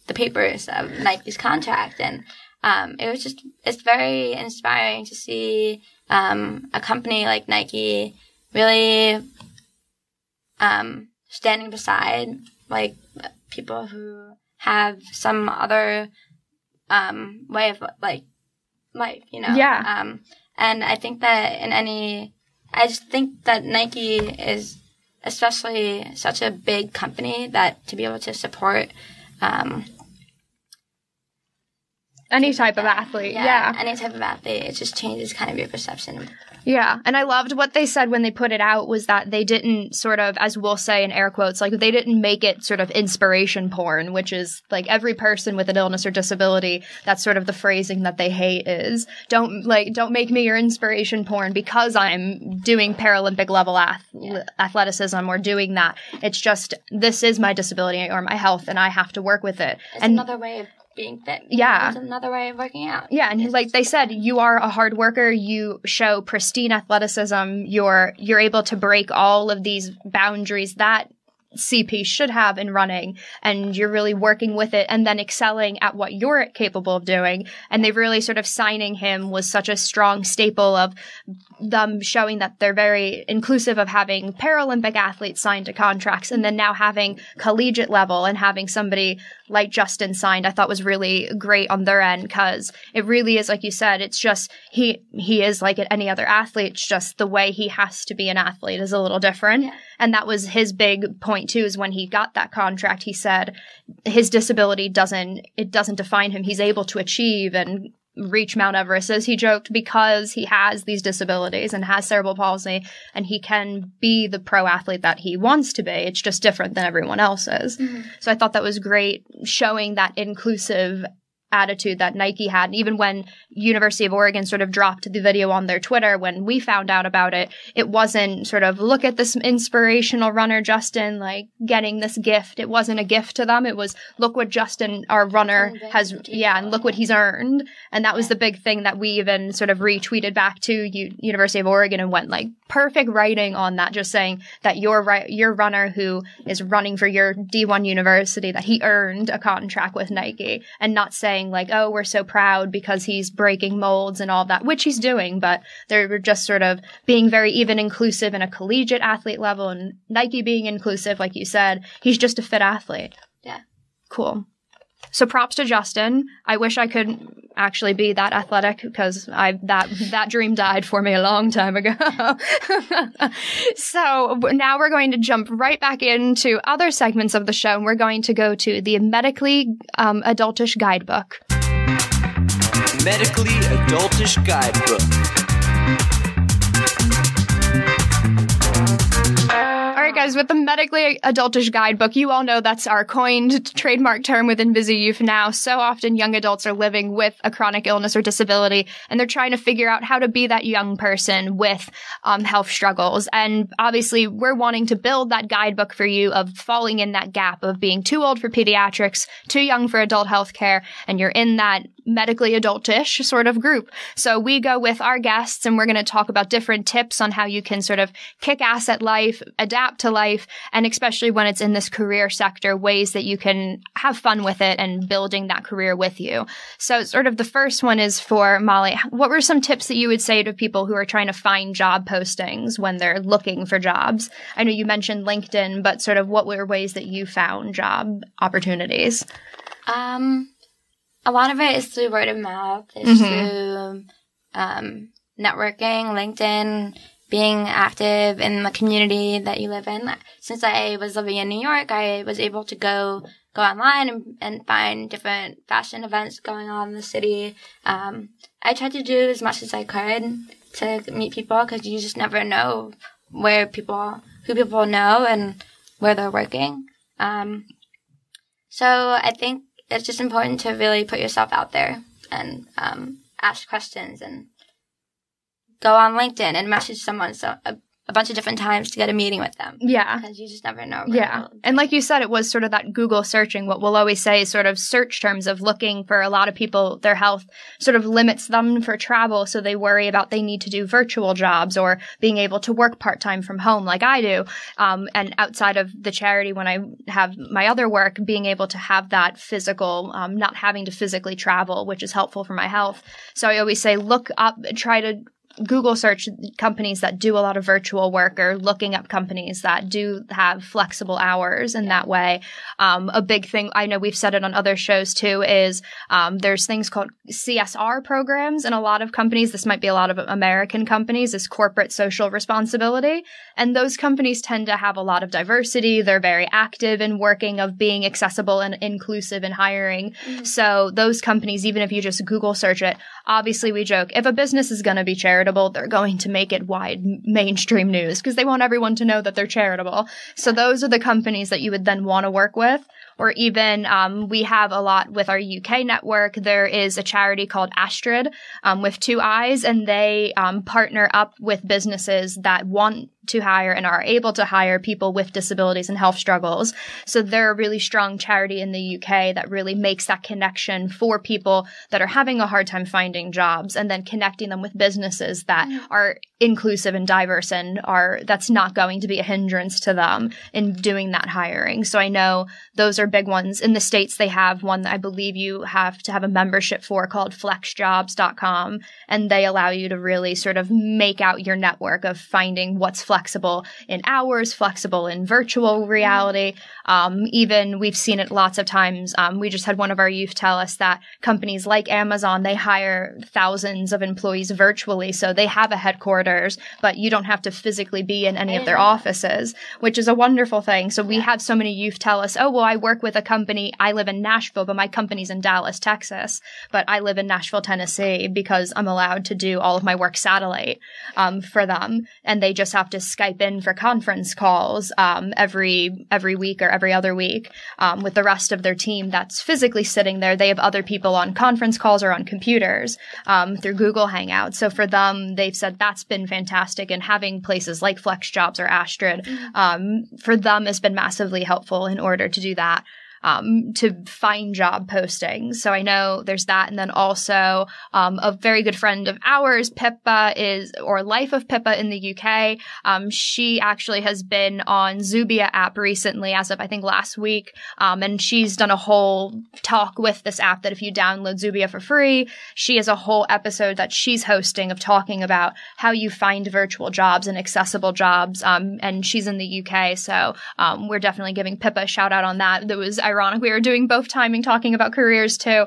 the papers of Nike's contract, and it's very inspiring to see a company like Nike really standing beside like people who have some other way of like life, Yeah. And I think that I just think that Nike is especially such a big company that to be able to support any type of athlete. Yeah. Any type of athlete. It just changes kind of your perception. Yeah. And I loved what they said when they put it out was that they didn't sort of, as we'll say in air quotes, like they didn't make it sort of inspiration porn, which is like every person with an illness or disability. That's sort of the phrasing that they hate is don't make me your inspiration porn because I'm doing Paralympic level athleticism or doing that. It's just, this is my disability or my health and I have to work with it. It's another way of being fit. Yeah. It's another way of working out. Yeah, and like they said, you are a hard worker, you show pristine athleticism, you're able to break all of these boundaries that CP should have in running, and you're really working with it and then excelling at what you're capable of doing. And they really sort of signing him was such a strong staple of them showing that they're very inclusive of having Paralympic athletes signed to contracts and then now having collegiate level and having somebody like Justin signed, I thought was really great on their end because it really is, like you said, it's just he is like any other athlete. It's just the way he has to be an athlete is a little different. Yeah. And that was his big point too, is when he got that contract, he said his disability doesn't define him. He's able to achieve and reach Mount Everest, as he joked, because he has these disabilities and has cerebral palsy, and he can be the pro athlete that he wants to be. It's just different than everyone else's. Mm-hmm. So I thought that was great, showing that inclusive attitude that Nike had. And even when University of Oregon sort of dropped the video on their Twitter, when we found out about it, it wasn't sort of, look at this inspirational runner, Justin, like getting this gift. It wasn't a gift to them. It was, look what Justin, our runner, has, and look what he's earned. And that was the big thing that we even sort of retweeted back to University of Oregon and went like, perfect writing on that, just saying that your runner who is running for your D1 university, that he earned a contract with Nike, and not saying like, oh, we're so proud because he's breaking molds and all that, which he's doing, but they're just sort of being very even inclusive in a collegiate athlete level, and Nike being inclusive, like you said, he's just a fit athlete. Yeah. Cool. So props to Justin. I wish I could actually be that athletic because that dream died for me a long time ago. So now we're going to jump right back into other segments of the show, and we're going to go to the medically adultish guidebook. Medically adultish guidebook. All right, guys, with the medically adultish guidebook, you all know that's our coined trademark term with InvisiYouth now. So often young adults are living with a chronic illness or disability, and they're trying to figure out how to be that young person with health struggles. And obviously, we're wanting to build that guidebook for you of falling in that gap of being too old for pediatrics, too young for adult healthcare, and you're in that medically adultish sort of group. So we go with our guests, and we're going to talk about different tips on how you can sort of kick ass at life, adapt to life, and especially when it's in this career sector, ways that you can have fun with it and building that career with you. So sort of the first one is for Mollie. What were some tips that you would say to people who are trying to find job postings when they're looking for jobs? I know you mentioned LinkedIn, but sort of what were ways that you found job opportunities? A lot of it is through word of mouth. It's through networking, LinkedIn, being active in the community that you live in. Since I was living in New York, I was able to go online and find different fashion events going on in the city. I tried to do as much as I could to meet people, because you just never know who people know and where they're working. So I think it's just important to really put yourself out there and ask questions and go on LinkedIn and message someone a bunch of different times to get a meeting with them. Yeah. Because you just never know. Yeah. And like you said, it was sort of that Google searching. What we'll always say is sort of search terms of looking for a lot of people, their health sort of limits them for travel. So they worry about they need to do virtual jobs or being able to work part-time from home like I do. And outside of the charity, when I have my other work, being able to have that physical, not having to physically travel, which is helpful for my health. So I always say, look up, try to Google search companies that do a lot of virtual work, or looking up companies that do have flexible hours in that way. A big thing, I know we've said it on other shows too, is there's things called CSR programs in a lot of companies. This might be a lot of American companies, is corporate social responsibility. And those companies tend to have a lot of diversity. They're very active in working of being accessible and inclusive in hiring. Mm-hmm. So those companies, even if you just Google search it, obviously we joke, if a business is going to be charitable, they're going to make it wide mainstream news because they want everyone to know that they're charitable. So those are the companies that you would then want to work with. Or even we have a lot with our UK network. There is a charity called Astrid with 2 eyes, and they partner up with businesses that want to hire and are able to hire people with disabilities and health struggles. So they're a really strong charity in the UK that really makes that connection for people that are having a hard time finding jobs, and then connecting them with businesses that are inclusive and diverse and that's not going to be a hindrance to them in doing that hiring. So I know those are big ones. In the States, they have one that I believe you have to have a membership for called flexjobs.com, and they allow you to really sort of make out your network of finding what's flexible in hours, flexible in virtual reality. Even we've seen it lots of times. We just had one of our youth tell us that companies like Amazon, they hire thousands of employees virtually. So they have a headquarters, but you don't have to physically be in any of their offices, which is a wonderful thing. So we have so many youth tell us, oh, well, I work with a company. I live in Nashville, but my company's in Dallas, Texas, but I live in Nashville, Tennessee, because I'm allowed to do all of my work satellite for them. And they just have to Skype in for conference calls every week or every other week with the rest of their team that's physically sitting there. They have other people on conference calls or on computers through Google Hangouts. So for them, they've said that's been fantastic. And having places like FlexJobs or Astrid for them has been massively helpful in order to do that. To find job postings. So I know there's that. And then also a very good friend of ours, Pippa, Life of Pippa in the UK. She actually has been on Zubia app recently, as of I think last week. And she's done a whole talk with this app that if you download Zubia for free, she has a whole episode that she's hosting of talking about how you find virtual jobs and accessible jobs. And she's in the UK. So we're definitely giving Pippa a shout out on that. That was ironic. We were doing both timing, talking about careers too.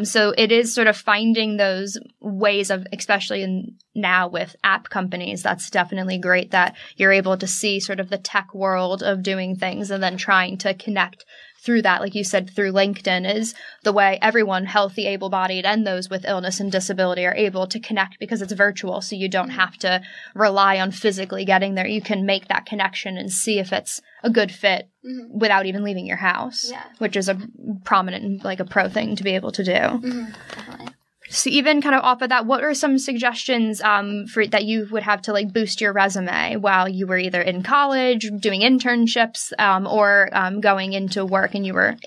So it is sort of finding those ways of, especially now with app companies, that's definitely great that you're able to see sort of the tech world of doing things and then trying to connect through that. Like you said, through LinkedIn is the way everyone, healthy, able-bodied, and those with illness and disability are able to connect because it's virtual. So you don't have to rely on physically getting there. You can make that connection and see if it's a good fit without even leaving your house, which is a prominent, like a pro thing to be able to do. Definitely. So even kind of off of that, what are some suggestions that you would have to like boost your resume while you were either in college, doing internships, or going into work and you were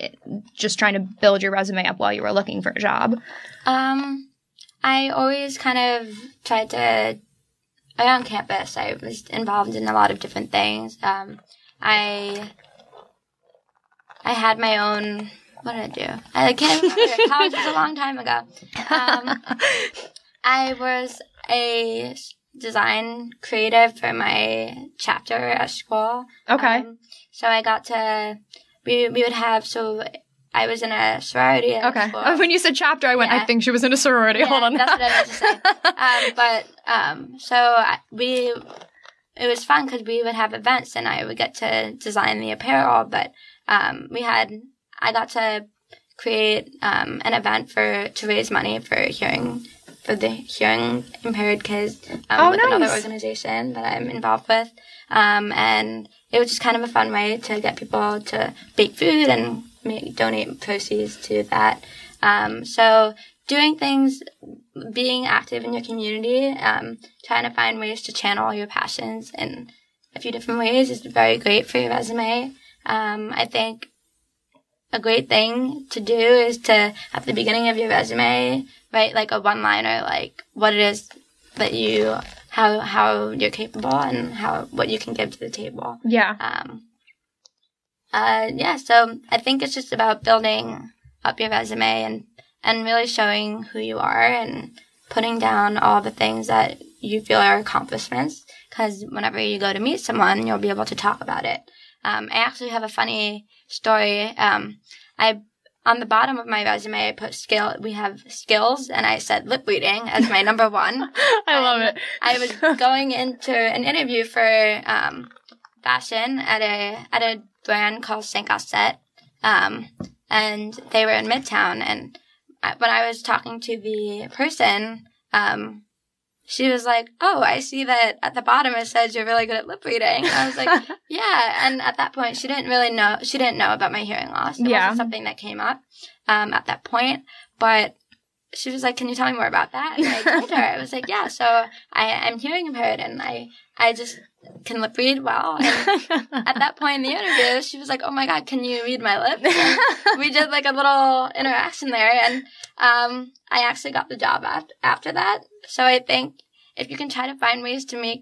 just trying to build your resume up while you were looking for a job? I always kind of tried to, on campus, I was involved in a lot of different things. I had my own... What did I do? I can't remember. College was a long time ago. I was a design creative for my chapter at school. Okay. So I got to, we would have, so I was in a sorority at school. When you said chapter, I went, I think she was in a sorority. Yeah, hold on. That's what I meant to say. So we it was fun because we would have events and I would get to design the apparel, but I got to create an event to raise money for the hearing impaired kids with another organization that I'm involved with. And it was just kind of a fun way to get people to bake food and donate proceeds to that. So doing things, being active in your community, trying to find ways to channel your passions in a few different ways is very great for your resume. I think a great thing to do is to, at the beginning of your resume, write like a one-liner, like what it is that how you're capable and what you can give to the table. Yeah. So I think it's just about building up your resume and really showing who you are and putting down all the things that you feel are accomplishments, because whenever you go to meet someone, you'll be able to talk about it. I actually have a funny story. On the bottom of my resume, I put we have skills, and I said lip reading as my number one. I love it. I was going into an interview for fashion at a brand called Saint Gossett, and they were in Midtown. And when I was talking to the person, she was like, "Oh, I see that at the bottom it says you're really good at lip reading." I was like, "Yeah." And at that point, she didn't know about my hearing loss. It wasn't something that came up at that point. But she was like, "Can you tell me more about that?" And I told her. I was like, "Yeah, so I'm hearing impaired, and I just can lip read well." And at that point in the interview, she was like, "Oh my God, can you read my lips?" And we did like a little interaction there, and I actually got the job after that. So I think if you can try to find ways to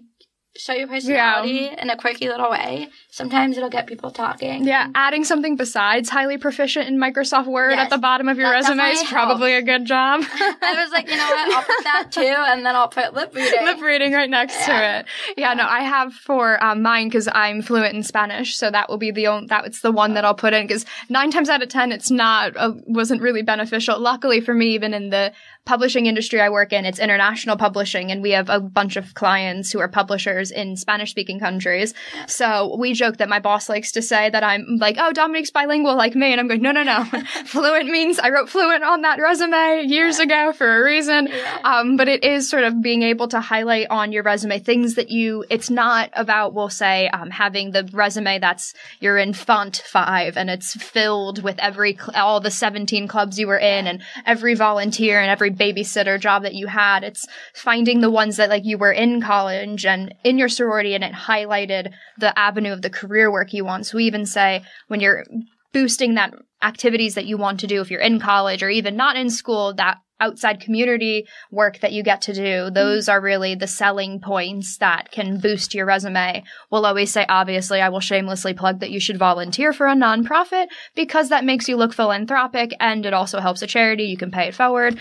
show your personality in a quirky little way, sometimes it'll get people talking. Yeah, adding something besides highly proficient in Microsoft Word at the bottom of your resume is probably a good job. I was like, you know what, I'll put that too, and then I'll put lip reading. Lip reading right next to it. Yeah, no, I have for mine, because I'm fluent in Spanish, so that will be that's the one that I'll put in, because 9 times out of 10, it's wasn't really beneficial. Luckily for me, even in the publishing industry I work in, it's international publishing, and we have a bunch of clients who are publishers in Spanish-speaking countries. So we joke that my boss likes to say that I'm like, "Oh, Dominique's bilingual like me," and I'm going, no. Fluent means I wrote fluent on that resume years ago for a reason. But it is sort of being able to highlight on your resume things that it's not about, we'll say, having the resume that's you're in font 5 and it's filled with all the 17 clubs you were in and every volunteer and every babysitter job that you had. It's finding the ones that like you were in college and in your sorority, and it highlighted the avenue of the career work you want. So we even say when you're boosting that activities that you want to do, if you're in college or even not in school, that outside community work that you get to do, those are really the selling points that can boost your resume. We'll always say, obviously, I will shamelessly plug that you should volunteer for a nonprofit, because that makes you look philanthropic, and it also helps a charity. You can pay it forward.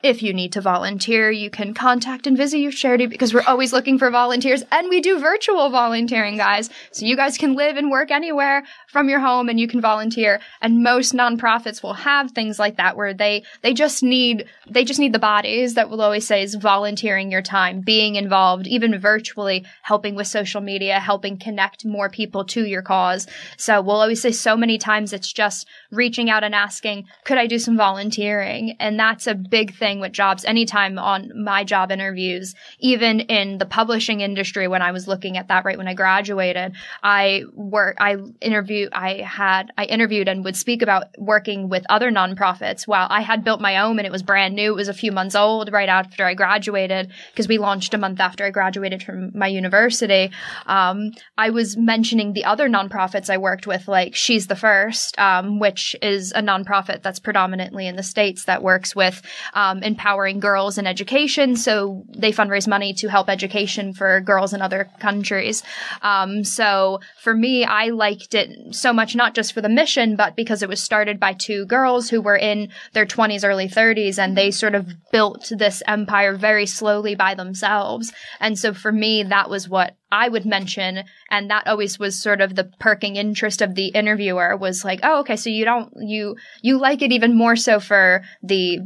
If you need to volunteer, you can contact InvisiYouth Charity, because we're always looking for volunteers, and we do virtual volunteering, guys. So you guys can live and work anywhere from your home, and you can volunteer. And most nonprofits will have things like that, where they just need the bodies. That will always say is volunteering your time, being involved, even virtually, helping with social media, helping connect more people to your cause. So we'll always say so many times it's just reaching out and asking, could I do some volunteering? And that's a big thing with jobs. Anytime on my job interviews, even in the publishing industry, when I was looking at that right when I graduated, I interviewed and would speak about working with other nonprofits. While I had built my own and it was brand new, it was a few months old right after I graduated, because we launched a month after I graduated from my university. I was mentioning the other nonprofits I worked with, like She's the First, which is a nonprofit that's predominantly in the States that works with empowering girls in education. So they fundraise money to help education for girls in other countries. So for me, I liked it so much, not just for the mission, but because it was started by 2 girls who were in their 20s, early 30s, and they sort of built this empire very slowly by themselves. And so for me, that was what I would mention, and that always was sort of the perking interest of the interviewer, was like, oh, okay, so you like it even more so for the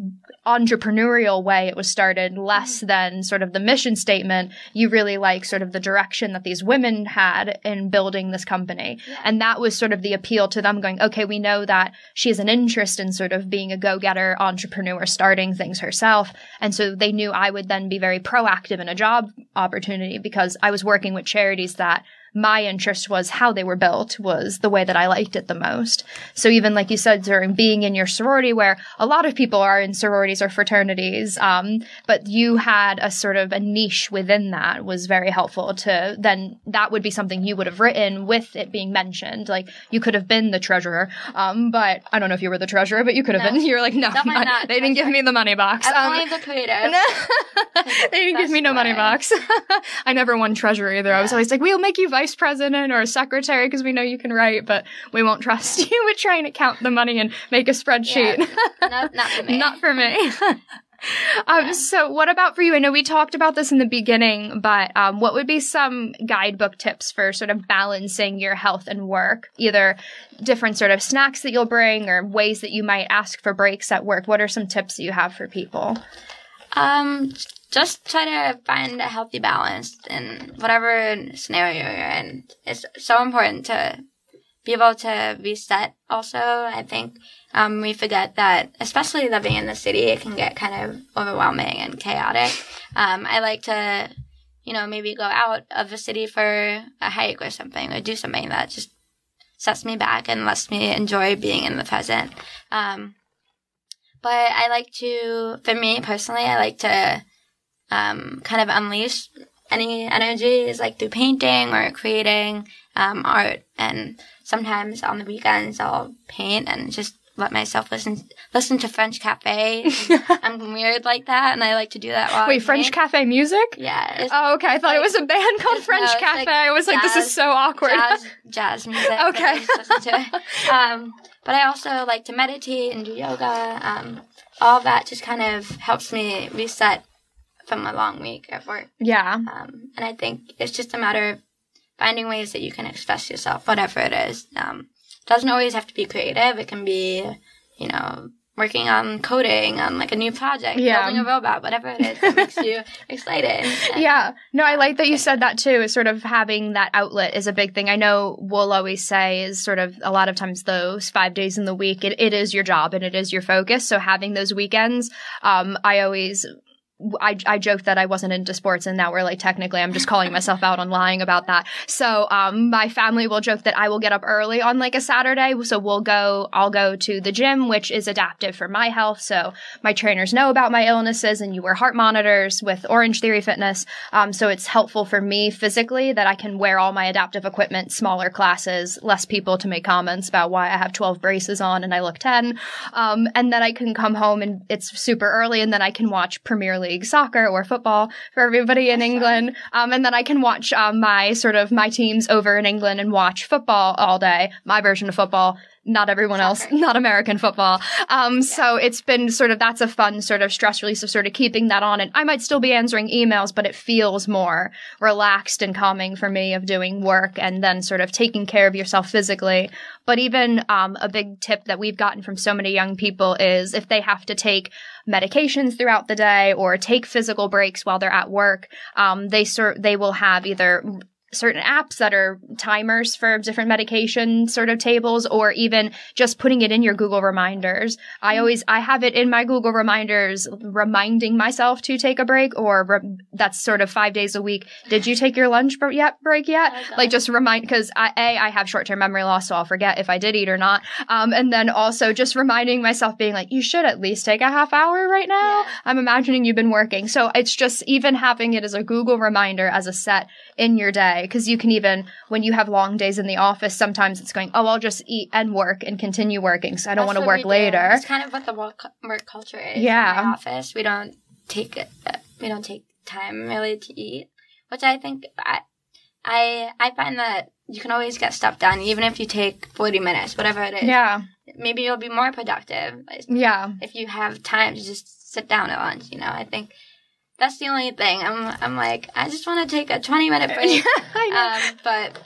entrepreneurial way it was started, less than sort of the mission statement. You really like sort of the direction that these women had in building this company. Yeah. And that was sort of the appeal to them, going, okay, we know that she has an interest in sort of being a go-getter entrepreneur, starting things herself. And so they knew I would then be very proactive in a job opportunity, because I was working with charities that my interest was how they were built, was the way that I liked it the most. So even like you said, during being in your sorority, where a lot of people are in sororities or fraternities, but you had a sort of a niche within that, was very helpful to then that would be something you would have written with it being mentioned. Like you could have been the treasurer, but I don't know if you were the treasurer, but you could have been. You were like, no, they didn't give me the money box. I'm only the creator. They didn't give me no money box. I never won treasurer either. Yeah. I was always like, we'll make you vice president or a secretary because we know you can write, but we won't trust you with trying to count the money and make a spreadsheet. Yeah. Not for me. Not for me. So what about for you? I know we talked about this in the beginning, but what would be some guidebook tips for sort of balancing your health and work? Either different sort of snacks that you'll bring or ways that you might ask for breaks at work. What are some tips that you have for people? Just try to find a healthy balance in whatever scenario you're in. It's so important to be able to reset also. I think we forget that, especially living in the city, it can get kind of overwhelming and chaotic. I like to, maybe go out of the city for a hike or something, or do something that just sets me back and lets me enjoy being in the present. But I like to, for me personally, I like to kind of unleash any energies, like through painting or creating art. And sometimes on the weekends I'll paint and just let myself listen to French cafe. I'm weird like that, and I like to do that while Wait, French cafe music? Yeah. Oh, okay. I thought it was a band called French Cafe. Like I was like, this is so awkward. Jazz music. Okay. Listen to. But I also like to meditate and do yoga. All that just kind of helps me reset from a long week at work. Yeah. And I think it's just a matter of finding ways that you can express yourself, whatever it is. Doesn't always have to be creative. It can be, working on coding on like a new project, building a robot, whatever it is that makes you excited. Yeah. No, I like that you said that too, is sort of having that outlet is a big thing. I know we'll always say is sort of a lot of times those 5 days in the week, it is your job and it is your focus. So having those weekends, I joked that I wasn't into sports, and now we're like, technically I'm just calling myself out on lying about that. So my family will joke that I will get up early on like a Saturday. So I'll go to the gym, which is adaptive for my health. So my trainers know about my illnesses, and you wear heart monitors with Orange Theory Fitness. So it's helpful for me physically that I can wear all my adaptive equipment, smaller classes, less people to make comments about why I have 12 braces on and I look 10. And then I can come home and it's super early, and then I can watch Premier League soccer or football for everybody in England. And then I can watch my teams over in England and watch football all day, my version of football. Not everyone else, not American football. So it's been that's a fun sort of stress release of sort of keeping that on. And I might still be answering emails, but it feels more relaxed and calming for me of doing work and then sort of taking care of yourself physically. But even a big tip that we've gotten from so many young people is if they have to take medications throughout the day or take physical breaks while they're at work, they will have either certain apps that are timers for different medication sort of tables, or even just putting it in your Google Reminders. I have it in my Google Reminders reminding myself to take a break, or that's sort of 5 days a week. Did you take your lunch break yet? Like just remind, because I have short-term memory loss, so I'll forget if I did eat or not. And then also just reminding myself being like, you should at least take a half hour right now. Yeah. I'm imagining you've been working. So it's just even having it as a Google reminder as a set in your day. Because you can even, when you have long days in the office, sometimes it's going, I'll just eat and work and continue working, so I don't want to work later. It's kind of what the work culture is in my office. We don't take time really to eat, which I think I find that you can always get stuff done, even if you take 40 minutes, whatever it is. Yeah. Maybe you'll be more productive. Yeah. If you have time to just sit down at lunch, I think that's the only thing. I'm like, I just want to take a 20-minute break. But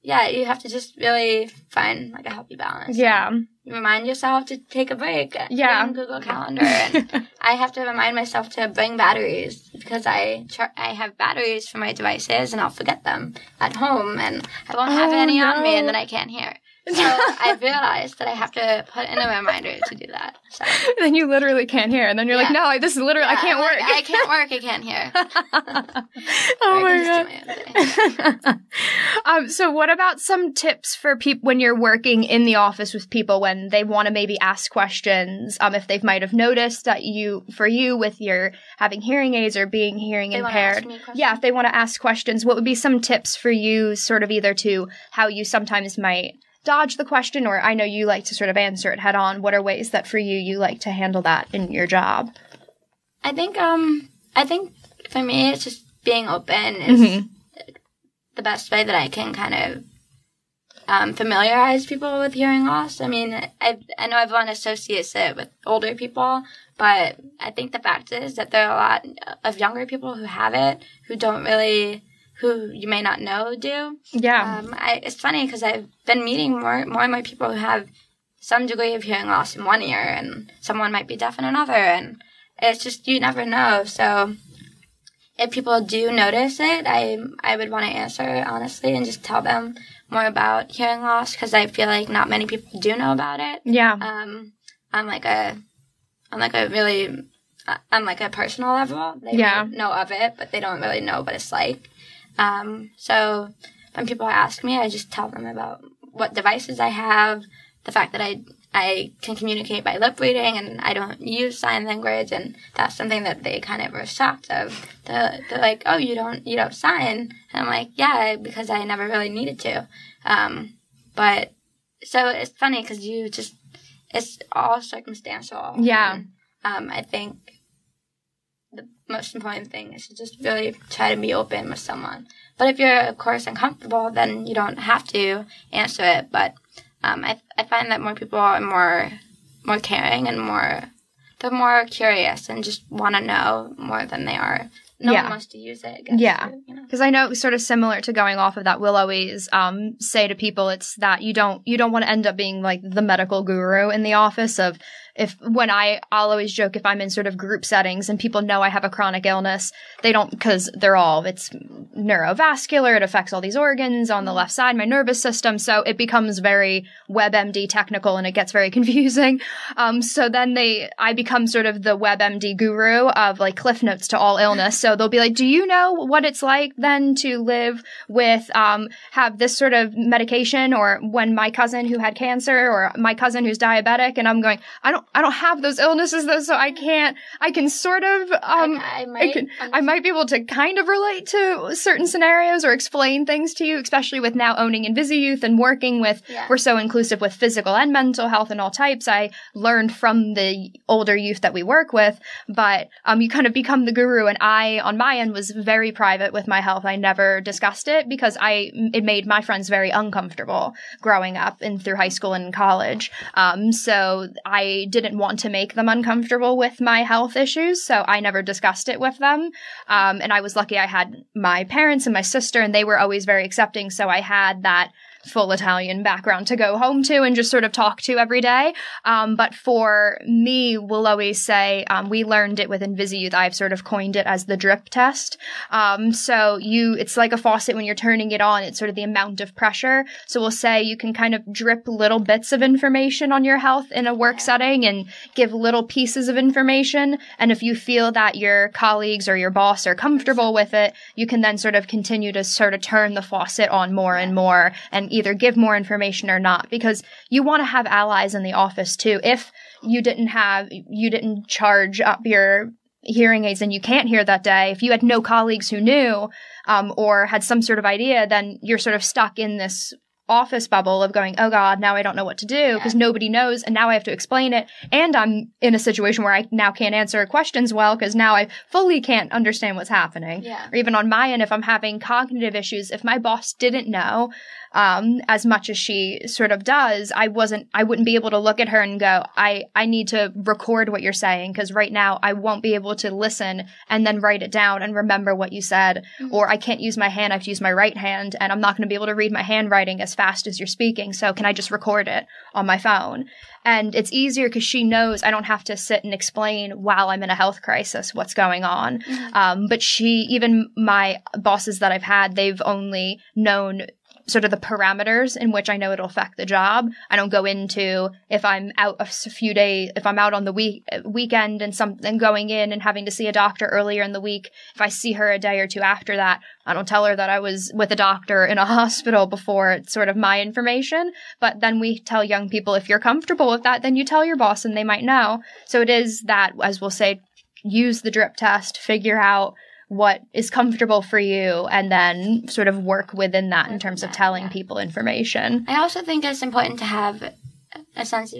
yeah, you have to just really find like a healthy balance. Yeah. Remind yourself to take a break. Yeah. On Google Calendar. And I have to remind myself to bring batteries because I have batteries for my devices and I'll forget them at home and I won't have any on me and then I can't hear. So I realized that I have to put in a reminder to do that. So. Then you literally can't hear. And then you're like, no, this is literally, I can't work. I can't work. I can't hear. Oh my God. So what about some tips for people when you're working in the office with people when they want to maybe ask questions? If they might have noticed that for you with your having hearing aids or being hearing impaired. Yeah, if they want to ask questions, what would be some tips for you sort of either to how you sometimes might dodge the question, or I know you like to sort of answer it head on. What are ways that for you like to handle that in your job? I think for me, it's just being open is the best way that I can kind of familiarize people with hearing loss. I mean, I know everyone associates it with older people, but I think the fact is that there are a lot of younger people who have it who you may not know do. Yeah. It's funny because I've been meeting more and more people who have some degree of hearing loss in one ear and someone might be deaf in another. And it's just, you never know. So if people do notice it, I would want to answer honestly and just tell them more about hearing loss because I feel like not many people do know about it. Yeah. On like a personal level. They know of it, but they don't really know what it's like. So when people ask me, I just tell them about what devices I have, the fact that I can communicate by lip reading and I don't use sign language, and that's something that they kind of were shocked of. They're like, oh, you don't sign? And I'm like, yeah, because I never really needed to. But so it's funny because it's all circumstantial. Yeah. And, I think the most important thing is to just really try to be open with someone. But if you're, of course, uncomfortable, then you don't have to answer it. But I find that more people are more caring and they're more curious and just want to know more than they are. No one wants to use it. Yeah. Because I know sort of similar to going off of that, we'll always say to people it's that you don't want to end up being like the medical guru in the office of I'll always joke if I'm in sort of group settings and people know I have a chronic illness, they don't, because it's neurovascular, it affects all these organs on the left side, my nervous system, so it becomes very WebMD technical and it gets very confusing. So then I become sort of the WebMD guru of like cliff notes to all illness. So they'll be like, do you know what it's like then to live with, have this sort of medication, or when my cousin who had cancer or my cousin who's diabetic, and I'm going, I don't have those illnesses though, so I can sort of, I might be able to kind of relate to certain scenarios or explain things to you, especially with now owning InvisiYouth and working with, we're so inclusive with physical and mental health and all types. I learned from the older youth that we work with, but, you kind of become the guru, and I, on my end, was very private with my health. I never discussed it because it made my friends very uncomfortable growing up and through high school and college. So I didn't want to make them uncomfortable with my health issues, so I never discussed it with them. And I was lucky I had my parents and my sister, and they were always very accepting, so I had that full Italian background to go home to and just sort of talk to every day. But for me, we'll always say, we learned it with InvisiYouth. I've sort of coined it as the drip test. So it's like a faucet when you're turning it on, it's sort of the amount of pressure. So we'll say you can kind of drip little bits of information on your health in a work setting and give little pieces of information. And if you feel that your colleagues or your boss are comfortable with it, you can then sort of continue to sort of turn the faucet on more and more and either give more information or not, because you want to have allies in the office too. If you didn't charge up your hearing aids and you can't hear that day, if you had no colleagues who knew, or had some sort of idea, then you're sort of stuck in this office bubble of going, oh God, now I don't know what to do because nobody knows, and now I have to explain it, and I'm in a situation where I now can't answer questions well because now I fully can't understand what's happening. Or even on my end, if I'm having cognitive issues, if my boss didn't know, as much as she sort of does, I wouldn't be able to look at her and go, I need to record what you're saying, because right now I won't be able to listen and then write it down and remember what you said. Or I can't use my hand, I have to use my right hand, and I'm not going to be able to read my handwriting as fast as you're speaking, so can I just record it on my phone? And it's easier because she knows I don't have to sit and explain while I'm in a health crisis what's going on. But even my bosses that I've had, they've only known sort of the parameters in which I know it'll affect the job. I don't go into if I'm out a few days, if I'm out on the weekend and going in and having to see a doctor earlier in the week. If I see her a day or two after that, I don't tell her that I was with a doctor in a hospital before. It's sort of my information. But then we tell young people, if you're comfortable with that, then you tell your boss and they might know. So it is that, as we'll say, use the drip test, figure out what is comfortable for you, and then sort of work within that in terms of telling people information. I also think it's important to have not a sense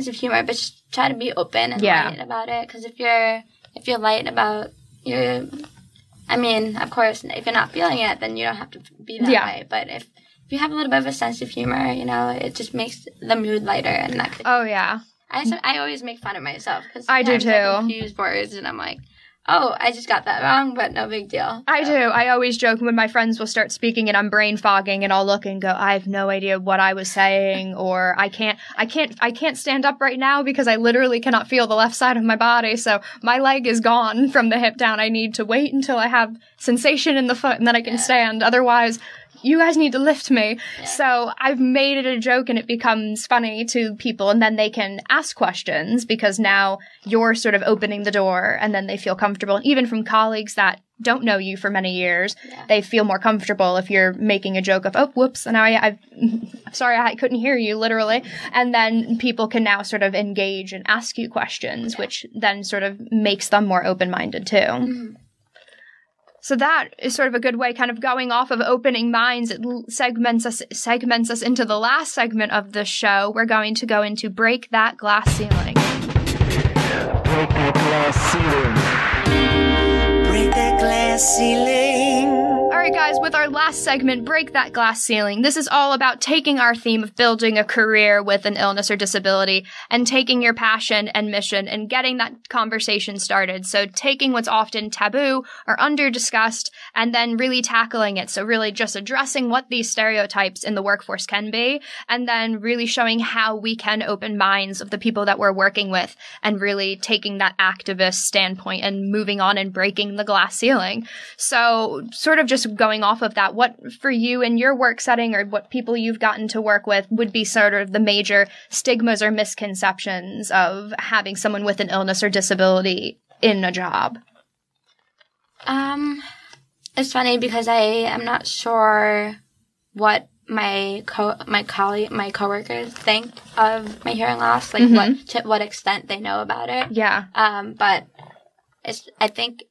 of humor, but just try to be open and light about it. Because if you're light about of course, if you're not feeling it, then you don't have to be that way. But if you have a little bit of a sense of humor, it just makes the mood lighter. And that could, I always make fun of myself because I do too. I confuse words, and I'm like, oh, I just got that wrong, but no big deal. I do. I always joke when my friends will start speaking and I'm brain fogging, and I'll look and go, I have no idea what I was saying, or I can't stand up right now because I literally cannot feel the left side of my body. So my leg is gone from the hip down. I need to wait until I have sensation in the foot and then I can stand. Otherwise, you guys need to lift me. Yeah. So I've made it a joke and it becomes funny to people, and then they can ask questions because now you're sort of opening the door and then they feel comfortable. And even from colleagues that don't know you for many years, they feel more comfortable if you're making a joke of, oh, whoops, and now I'm sorry, I couldn't hear you, literally. And then people can now sort of engage and ask you questions, which then sort of makes them more open-minded too. Mm-hmm. So that is sort of a good way, kind of going off of opening minds. It segments us into the last segment of the show. We're going to go into Break That Glass Ceiling. Break that glass ceiling. Break that glass ceiling. All right, guys, with our last segment, Break That Glass Ceiling, this is all about taking our theme of building a career with an illness or disability and taking your passion and mission and getting that conversation started. So taking what's often taboo or under-discussed and then really tackling it. So really just addressing what these stereotypes in the workforce can be, and then really showing how we can open minds of the people that we're working with and really taking that activist standpoint and moving on and breaking the glass ceiling. So sort of just going off of that, what for you in your work setting or what people you've gotten to work with would be sort of the major stigmas or misconceptions of having someone with an illness or disability in a job? It's funny because I am not sure what my coworkers think of my hearing loss, like to what extent they know about it. Yeah. But I think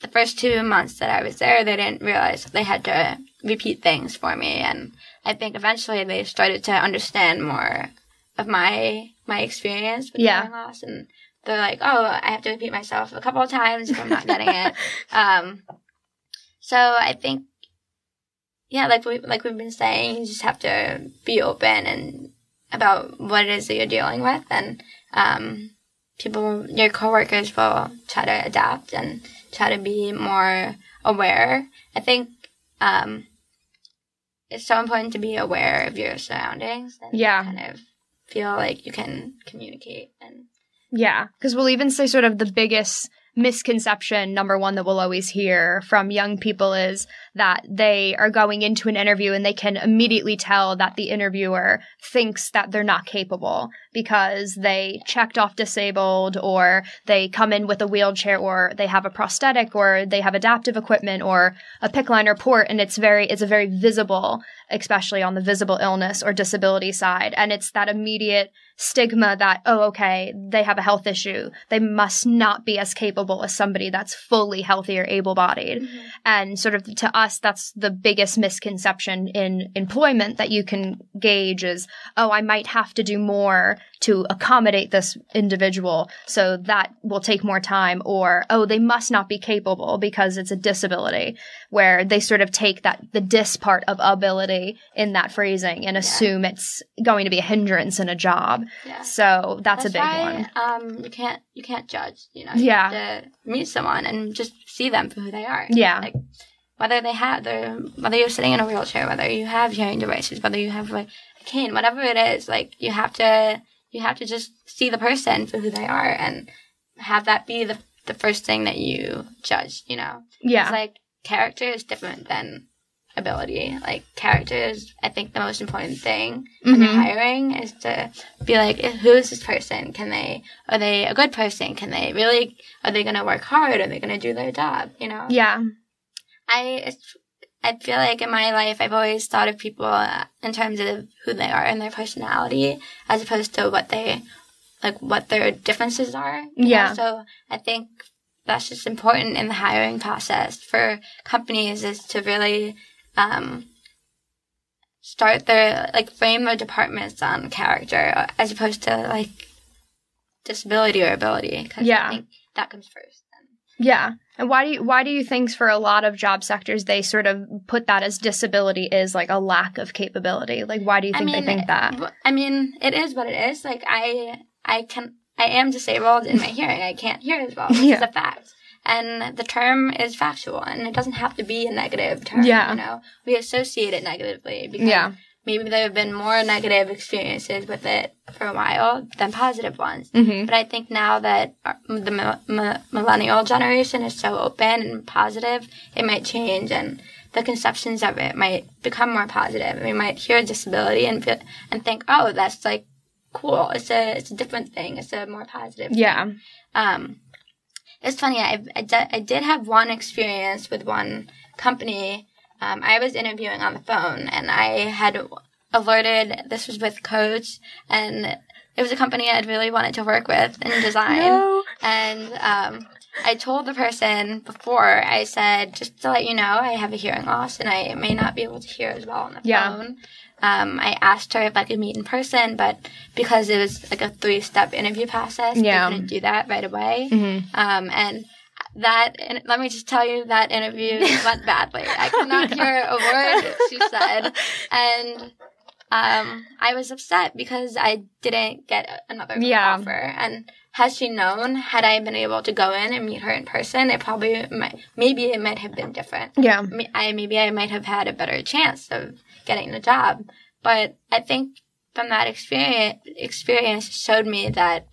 the first 2 months that I was there, they didn't realize they had to repeat things for me. And I think eventually they started to understand more of my experience with hearing loss. And they're like, oh, I have to repeat myself a couple of times if I'm not getting it. So I think, like we've been saying, you just have to be open and about what it is that you're dealing with. And your coworkers will try to adapt and try to be more aware. I think it's so important to be aware of your surroundings and kind of feel like you can communicate. Because we'll even say sort of the biggest misconception, number one, that we'll always hear from young people is that they are going into an interview and they can immediately tell that the interviewer thinks that they're not capable because they checked off disabled, or they come in with a wheelchair, or they have a prosthetic, or they have adaptive equipment, or a PICC line or port, and it's a very visible, especially on the visible illness or disability side. And it's that immediate stigma that, oh, okay, they have a health issue. They must not be as capable as somebody that's fully healthy or able-bodied. Mm-hmm. And sort of to us, guess that's the biggest misconception in employment that you can gauge is, oh, I might have to do more to accommodate this individual, so that will take more time, or, oh, they must not be capable because it's a disability, where they sort of take the dis part of ability in that phrasing and assume it's going to be a hindrance in a job. Yeah. So that's a big one. You can't judge, you have to meet someone and just see them for who they are. Yeah. Like, whether you're sitting in a wheelchair, whether you have hearing devices, whether you have a cane, whatever it is, like, you have to just see the person for who they are and have that be the first thing that you judge, Yeah. It's like, character is different than ability. Like, character is, I think, the most important thing when you're hiring, is to be like, who is this person? Are they a good person? Are they going to work hard? Are they going to do their job? Yeah. I feel like in my life, I've always thought of people in terms of who they are and their personality, as opposed to what their differences are. Yeah. So I think that's just important in the hiring process for companies, is to really start frame their departments on character, as opposed to disability or ability. Because I think that comes first. Yeah. And why do you think for a lot of job sectors they sort of put that as disability is like a lack of capability? Like, why do you think they think that? I mean, it is what it is. Like, I am disabled in my hearing. I can't hear as well, which is a fact. And the term is factual, and it doesn't have to be a negative term. Yeah. We associate it negatively because maybe there have been more negative experiences with it for a while than positive ones. Mm-hmm. But I think now that the millennial generation is so open and positive, it might change, and the conceptions of it might become more positive. We might hear disability and think, oh, that's like cool. It's a different thing. It's a more positive thing. It's funny. I did have one experience with one company. I was interviewing on the phone, and I had alerted, this was with Coach, and it was a company I'd really wanted to work with in design. No. And I told the person before, I said, just to let you know, I have a hearing loss, and I may not be able to hear as well on the phone. I asked her if I could meet in person, but because it was like a 3-step interview process, they couldn't do that right away. Mm-hmm. And let me just tell you, that interview went badly. I could not hear a word she said. And I was upset because I didn't get another offer. And had she known, had I been able to go in and meet her in person, it probably maybe it might have been different. Yeah. Maybe I might have had a better chance of getting the job. But I think from that experience showed me that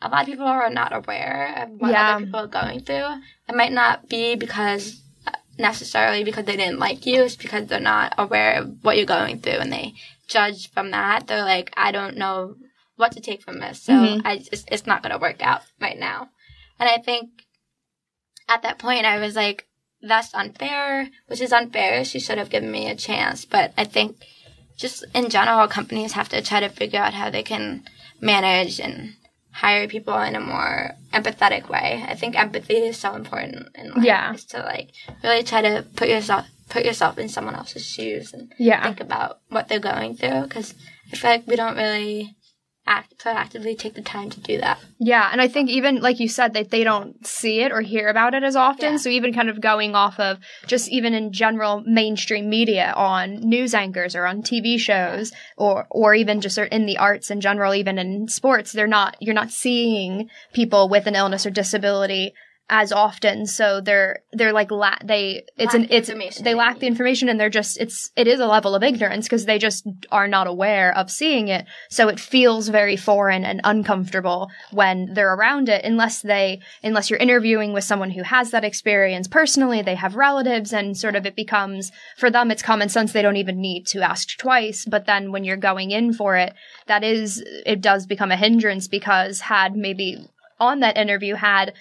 a lot of people are not aware of what other people are going through. It might not be necessarily because they didn't like you. It's because they're not aware of what you're going through, and they judge from that. They're like, I don't know what to take from this, so it's not going to work out right now. And I think at that point I was like, that's unfair, which is unfair. She should have given me a chance. But I think just in general, companies have to try to figure out how they can manage and hire people in a more empathetic way. I think empathy is so important in life. Yeah. Is to really try to put yourself in someone else's shoes and think about what they're going through, because I feel like we don't really proactively take the time to do that. Yeah, and I think even, like you said, that they don't see it or hear about it as often, so even kind of going off of just even in general mainstream media on news anchors or on TV shows or even just in the arts in general, even in sports, you're not seeing people with an illness or disability as often, so they lack the information, and it is a level of ignorance because they just are not aware of seeing it, so it feels very foreign and uncomfortable when they're around it, unless you're interviewing with someone who has that experience personally, they have relatives, and sort of it becomes, for them it's common sense, they don't even need to ask twice. But then when you're going in for it, it does become a hindrance, because had maybe on that interview, had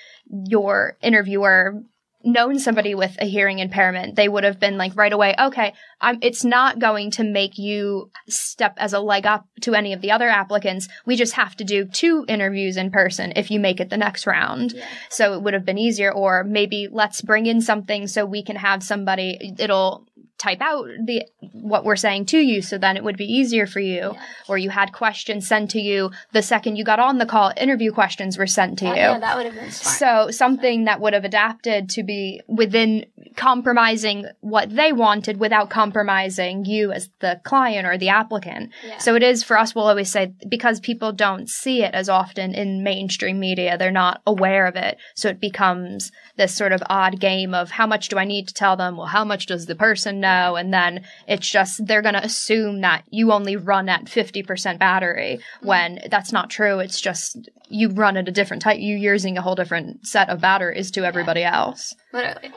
your interviewer known somebody with a hearing impairment, they would have been like right away, okay, it's not going to make you step as a leg up to any of the other applicants. We just have to do 2 interviews in person if you make it the next round. Yeah. So it would have been easier. Or maybe let's bring in something so we can have somebody, it'll type out what we're saying to you, so then it would be easier for you. Yeah. Or you had questions sent to you the second you got on the call, interview questions were sent to you. Yeah, that would have been smart. So something that would have adapted to be within compromising what they wanted without compromising you as the client or the applicant. Yeah. So it is, for us, we'll always say, because people don't see it as often in mainstream media, they're not aware of it. So it becomes this sort of odd game of how much do I need to tell them? Well, how much does the person know? And then it's just, they're going to assume that you only run at 50% battery when that's not true. It's just you run at a different type. You're using a whole different set of batteries to everybody else.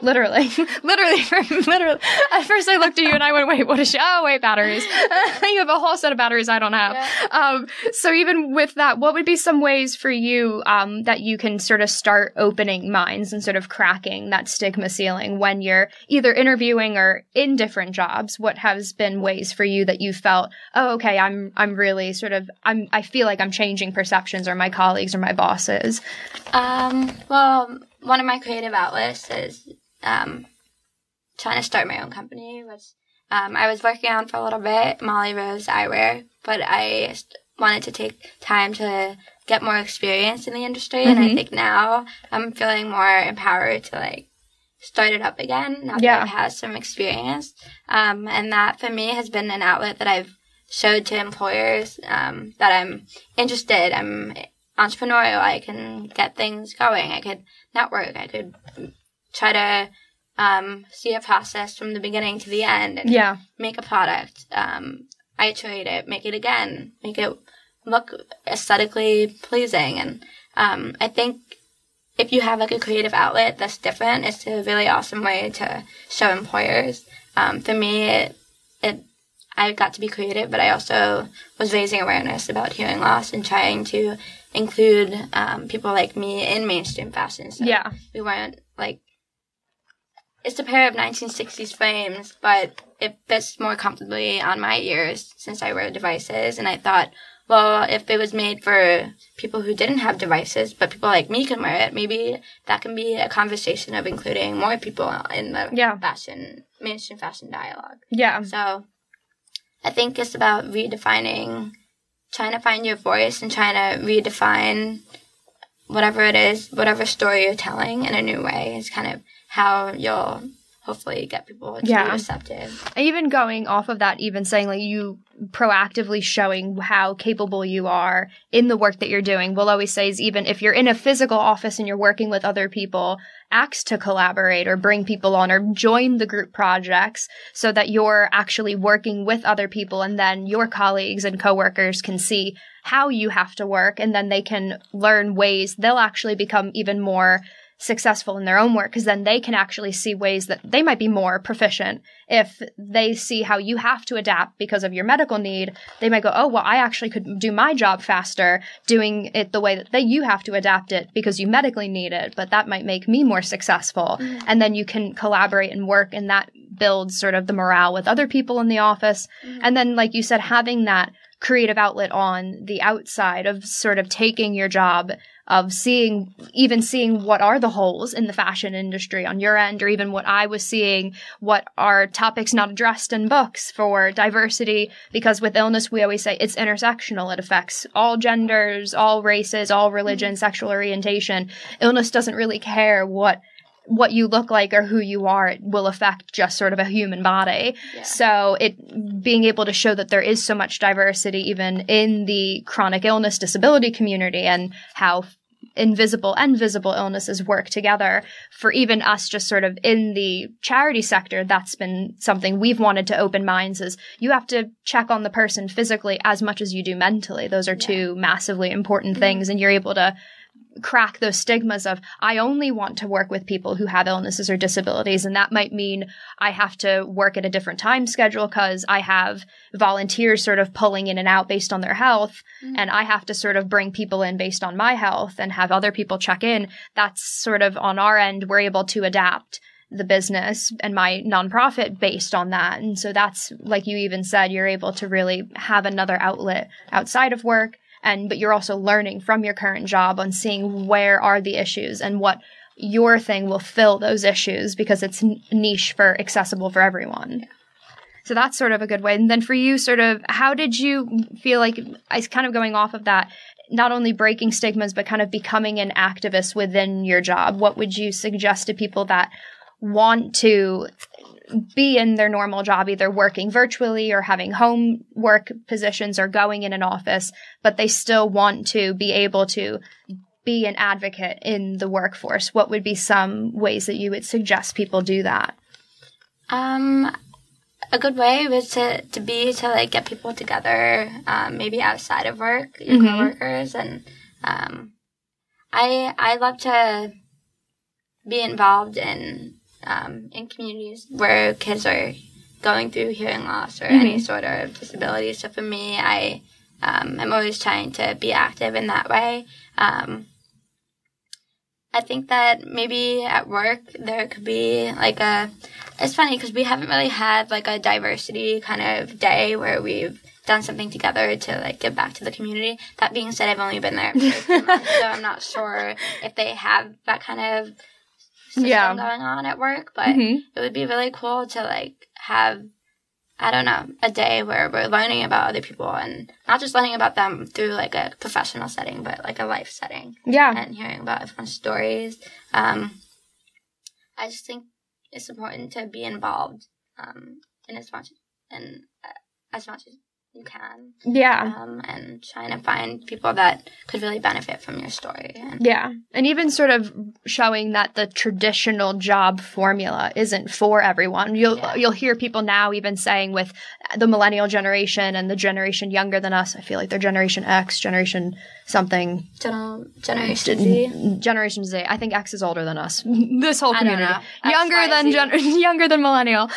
Literally. At first I looked at you and I went, wait, what is she? Oh, wait, batteries. You have a whole set of batteries I don't have. Yeah. So even with that, what would be some ways for you that you can sort of start opening minds and sort of cracking that stigma ceiling when you're either interviewing or in different jobs? What has been ways for you that you felt, oh, okay, I'm really sort of, I feel like I'm changing perceptions, or my colleagues or my bosses? Well, one of my creative outlets is trying to start my own company, which I was working on for a little bit, Mollie Eyewear, but I wanted to take time to get more experience in the industry, and I think now I'm feeling more empowered to like start it up again now that I've had some experience. And that for me has been an outlet that I've showed to employers that I'm interested, I'm entrepreneurial, I can get things going, I could network, I could try to see a process from the beginning to the end and make a product, iterate it, make it again, make it look aesthetically pleasing. And I think if you have like a creative outlet that's different, it's a really awesome way to show employers. For me, I got to be creative, but I also was raising awareness about hearing loss and trying to include people like me in mainstream fashion. So we weren't like, it's a pair of 1960s frames, but it fits more comfortably on my ears since I wear devices. And I thought, well, if it was made for people who didn't have devices, but people like me can wear it, maybe that can be a conversation of including more people in the mainstream fashion dialogue. Yeah. So I think it's about redefining, trying to find your voice and trying to redefine whatever it is, whatever story you're telling in a new way is kind of how you'll hopefully get people to be receptive. Even going off of that, even saying like you proactively showing how capable you are in the work that you're doing. We'll always say is even if you're in a physical office and you're working with other people, ask to collaborate or bring people on or join the group projects so that you're actually working with other people, and then your colleagues and coworkers can see how you have to work, and then they can learn ways they'll actually become even more successful in their own work, because then they can actually see ways that they might be more proficient. If they see how you have to adapt because of your medical need, they might go, oh, well, I actually could do my job faster doing it the way that you have to adapt it because you medically need it, but that might make me more successful. Mm-hmm. And then you can collaborate and work, and that builds sort of the morale with other people in the office. Mm-hmm. And then, like you said, having that creative outlet on the outside of sort of taking your job, of seeing what are the holes in the fashion industry on your end, or even what I was seeing, what are topics not addressed in books for diversity, because with illness, we always say it's intersectional. It affects all genders, all races, all religions, sexual orientation. Illness doesn't really care what you look like or who you are. It will affect just sort of a human body. Yeah. So being able to show that there is so much diversity even in the chronic illness disability community, and how invisible and visible illnesses work together. For even us just sort of in the charity sector, that's been something we've wanted to open minds, is you have to check on the person physically as much as you do mentally. Those are two massively important things, and you're able to crack those stigmas of, I only want to work with people who have illnesses or disabilities. And that might mean I have to work at a different time schedule because I have volunteers sort of pulling in and out based on their health. And I have to sort of bring people in based on my health and have other people check in. That's sort of on our end, we're able to adapt the business and my nonprofit based on that. And so that's, like you even said, you're able to really have another outlet outside of work. But you're also learning from your current job on seeing where are the issues and what your thing will fill those issues because it's niche for accessible for everyone. So that's sort of a good way. And then for you, sort of, how did you feel like, kind of going off of that, not only breaking stigmas, but kind of becoming an activist within your job? What would you suggest to people that want to be in their normal job, either working virtually or having home work positions or going in an office, but they still want to be able to be an advocate in the workforce? What would be some ways that you would suggest people do that? A good way was to like get people together, maybe outside of work, your coworkers, and I love to be involved in communities where kids are going through hearing loss or any sort of disability. So for me, I'm always trying to be active in that way. I think that maybe at work there could be like it's funny because we haven't really had like a diversity kind of day where we've done something together to like give back to the community. That being said, I've only been there for 2 months, so I'm not sure if they have that kind of system going on at work, but it would be really cool to like have, I don't know, a day where we're learning about other people and not just learning about them through like a professional setting, but like a life setting. Yeah. And hearing about everyone's stories. I just think it's important to be involved in as much as you can. Yeah. And trying to find people that could really benefit from your story. And even sort of showing that the traditional job formula isn't for everyone. You'll hear people now even saying with the millennial generation and the generation younger than us, I feel like they're Generation X, Generation something. Generation Z. Generation Z. I think X is older than us. This whole community. Younger than millennial.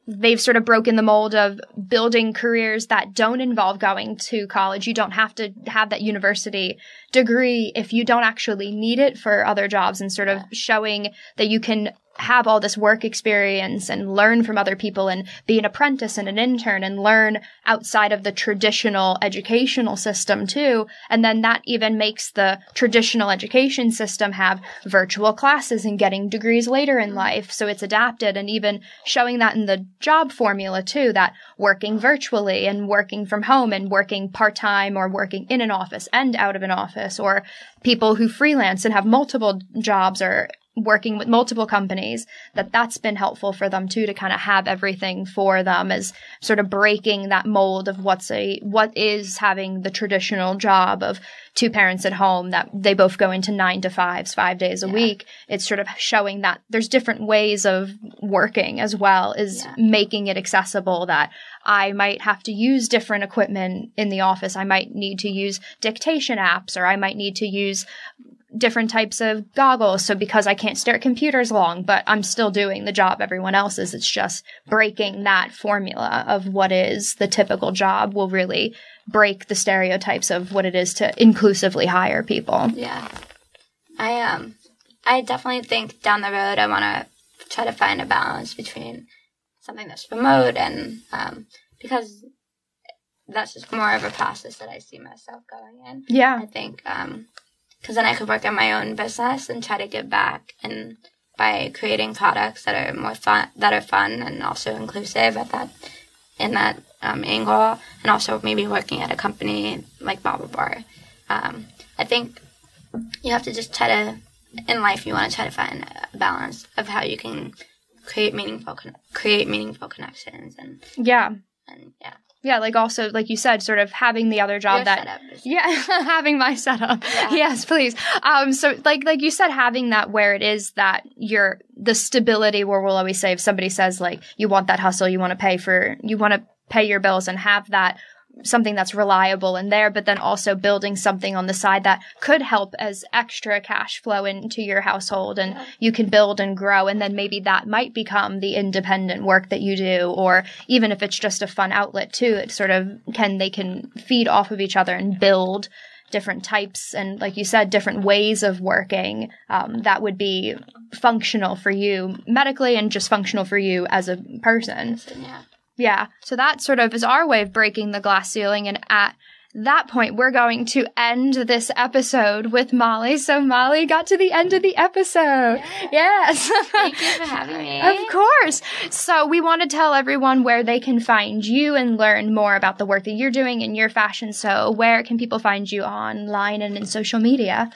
They've sort of broken the mold of building careers that don't involve going to college. You don't have to have that university degree if you don't actually need it for other jobs, and sort of showing that you can have all this work experience and learn from other people and be an apprentice and an intern and learn outside of the traditional educational system too. And then that even makes the traditional education system have virtual classes and getting degrees later in life. So it's adapted, and even showing that in the job formula too, that working virtually and working from home and working part-time or working in an office and out of an office, or people who freelance and have multiple jobs or working with multiple companies, that's been helpful for them too, to kind of have everything for them, as sort of breaking that mold of what is having the traditional job of two parents at home that they both go into 9 to 5s, 5 days a week. It's sort of showing that there's different ways of working as well as making it accessible, that I might have to use different equipment in the office. I might need to use dictation apps, or I might need to use different types of goggles. So because I can't stare at computers long, but I'm still doing the job everyone else is, it's just breaking that formula of what is the typical job will really break the stereotypes of what it is to inclusively hire people. Yeah. I definitely think down the road I want to try to find a balance between something that's remote and because that's just more of a process that I see myself going in. Yeah. I think because then I could work on my own business and try to give back, and by creating products that are more fun, and also inclusive in that angle, and also maybe working at a company like Bobble Bar. I think you have to just try to, in life, you want to try to find a balance of how you can create meaningful connections like also, like you said, sort of having the other job having my setup. Yeah. Yes, please. So like you said, having that where it is that the stability where we'll always say, if somebody says like, you want that hustle, you want to pay your bills and have that something that's reliable in there, but then also building something on the side that could help as extra cash flow into your household, and you can build and grow, and then maybe that might become the independent work that you do, or even if it's just a fun outlet too, it sort of they can feed off of each other and build different types and, like you said, different ways of working that would be functional for you medically and just functional for you as a person. Yeah. So that sort of is our way of breaking the glass ceiling. And at that point, we're going to end this episode with Mollie. So Mollie got to the end of the episode. Yes. Thank you for having me. Of course. So we want to tell everyone where they can find you and learn more about the work that you're doing in your fashion. So where can people find you online and in social media?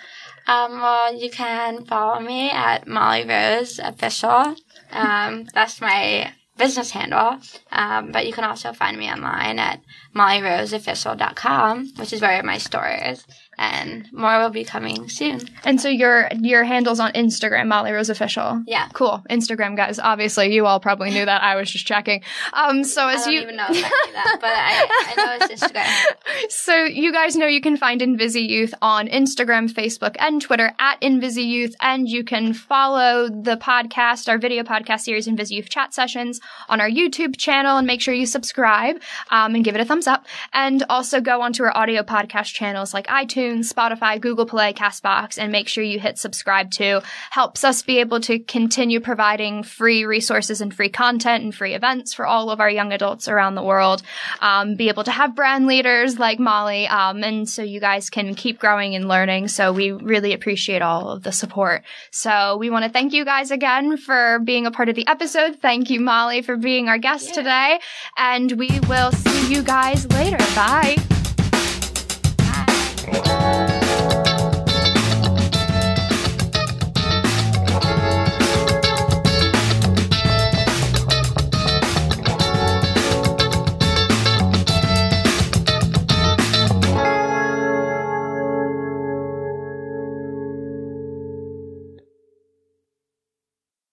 Well, you can follow me at Mollie Rose Official. That's my business handle, but you can also find me online at mollieroseofficial.com, which is where my store is, and more will be coming soon. And so your handle's on Instagram, Mollie Rose Official. Yeah. Cool. Instagram, guys. Obviously, you all probably knew that. I was just checking. So as I don't even know if I knew that, but I know it's Instagram. So you guys know you can find Invisi Youth on Instagram, Facebook, and Twitter at Invisi Youth, and you can follow the podcast, our video podcast series, Invisi Youth Chat Sessions, on our YouTube channel, and make sure you subscribe and give it a thumbs up. And also go onto our audio podcast channels like iTunes, Spotify, Google Play, CastBox, and make sure you hit subscribe too. Helps us be able to continue providing free resources and free content and free events for all of our young adults around the world. Be able to have brand leaders like Mollie, and so you guys can keep growing and learning. So we really appreciate all of the support. So we want to thank you guys again for being a part of the episode. Thank you, Mollie, for being our guest today. And we will see you guys later. Bye.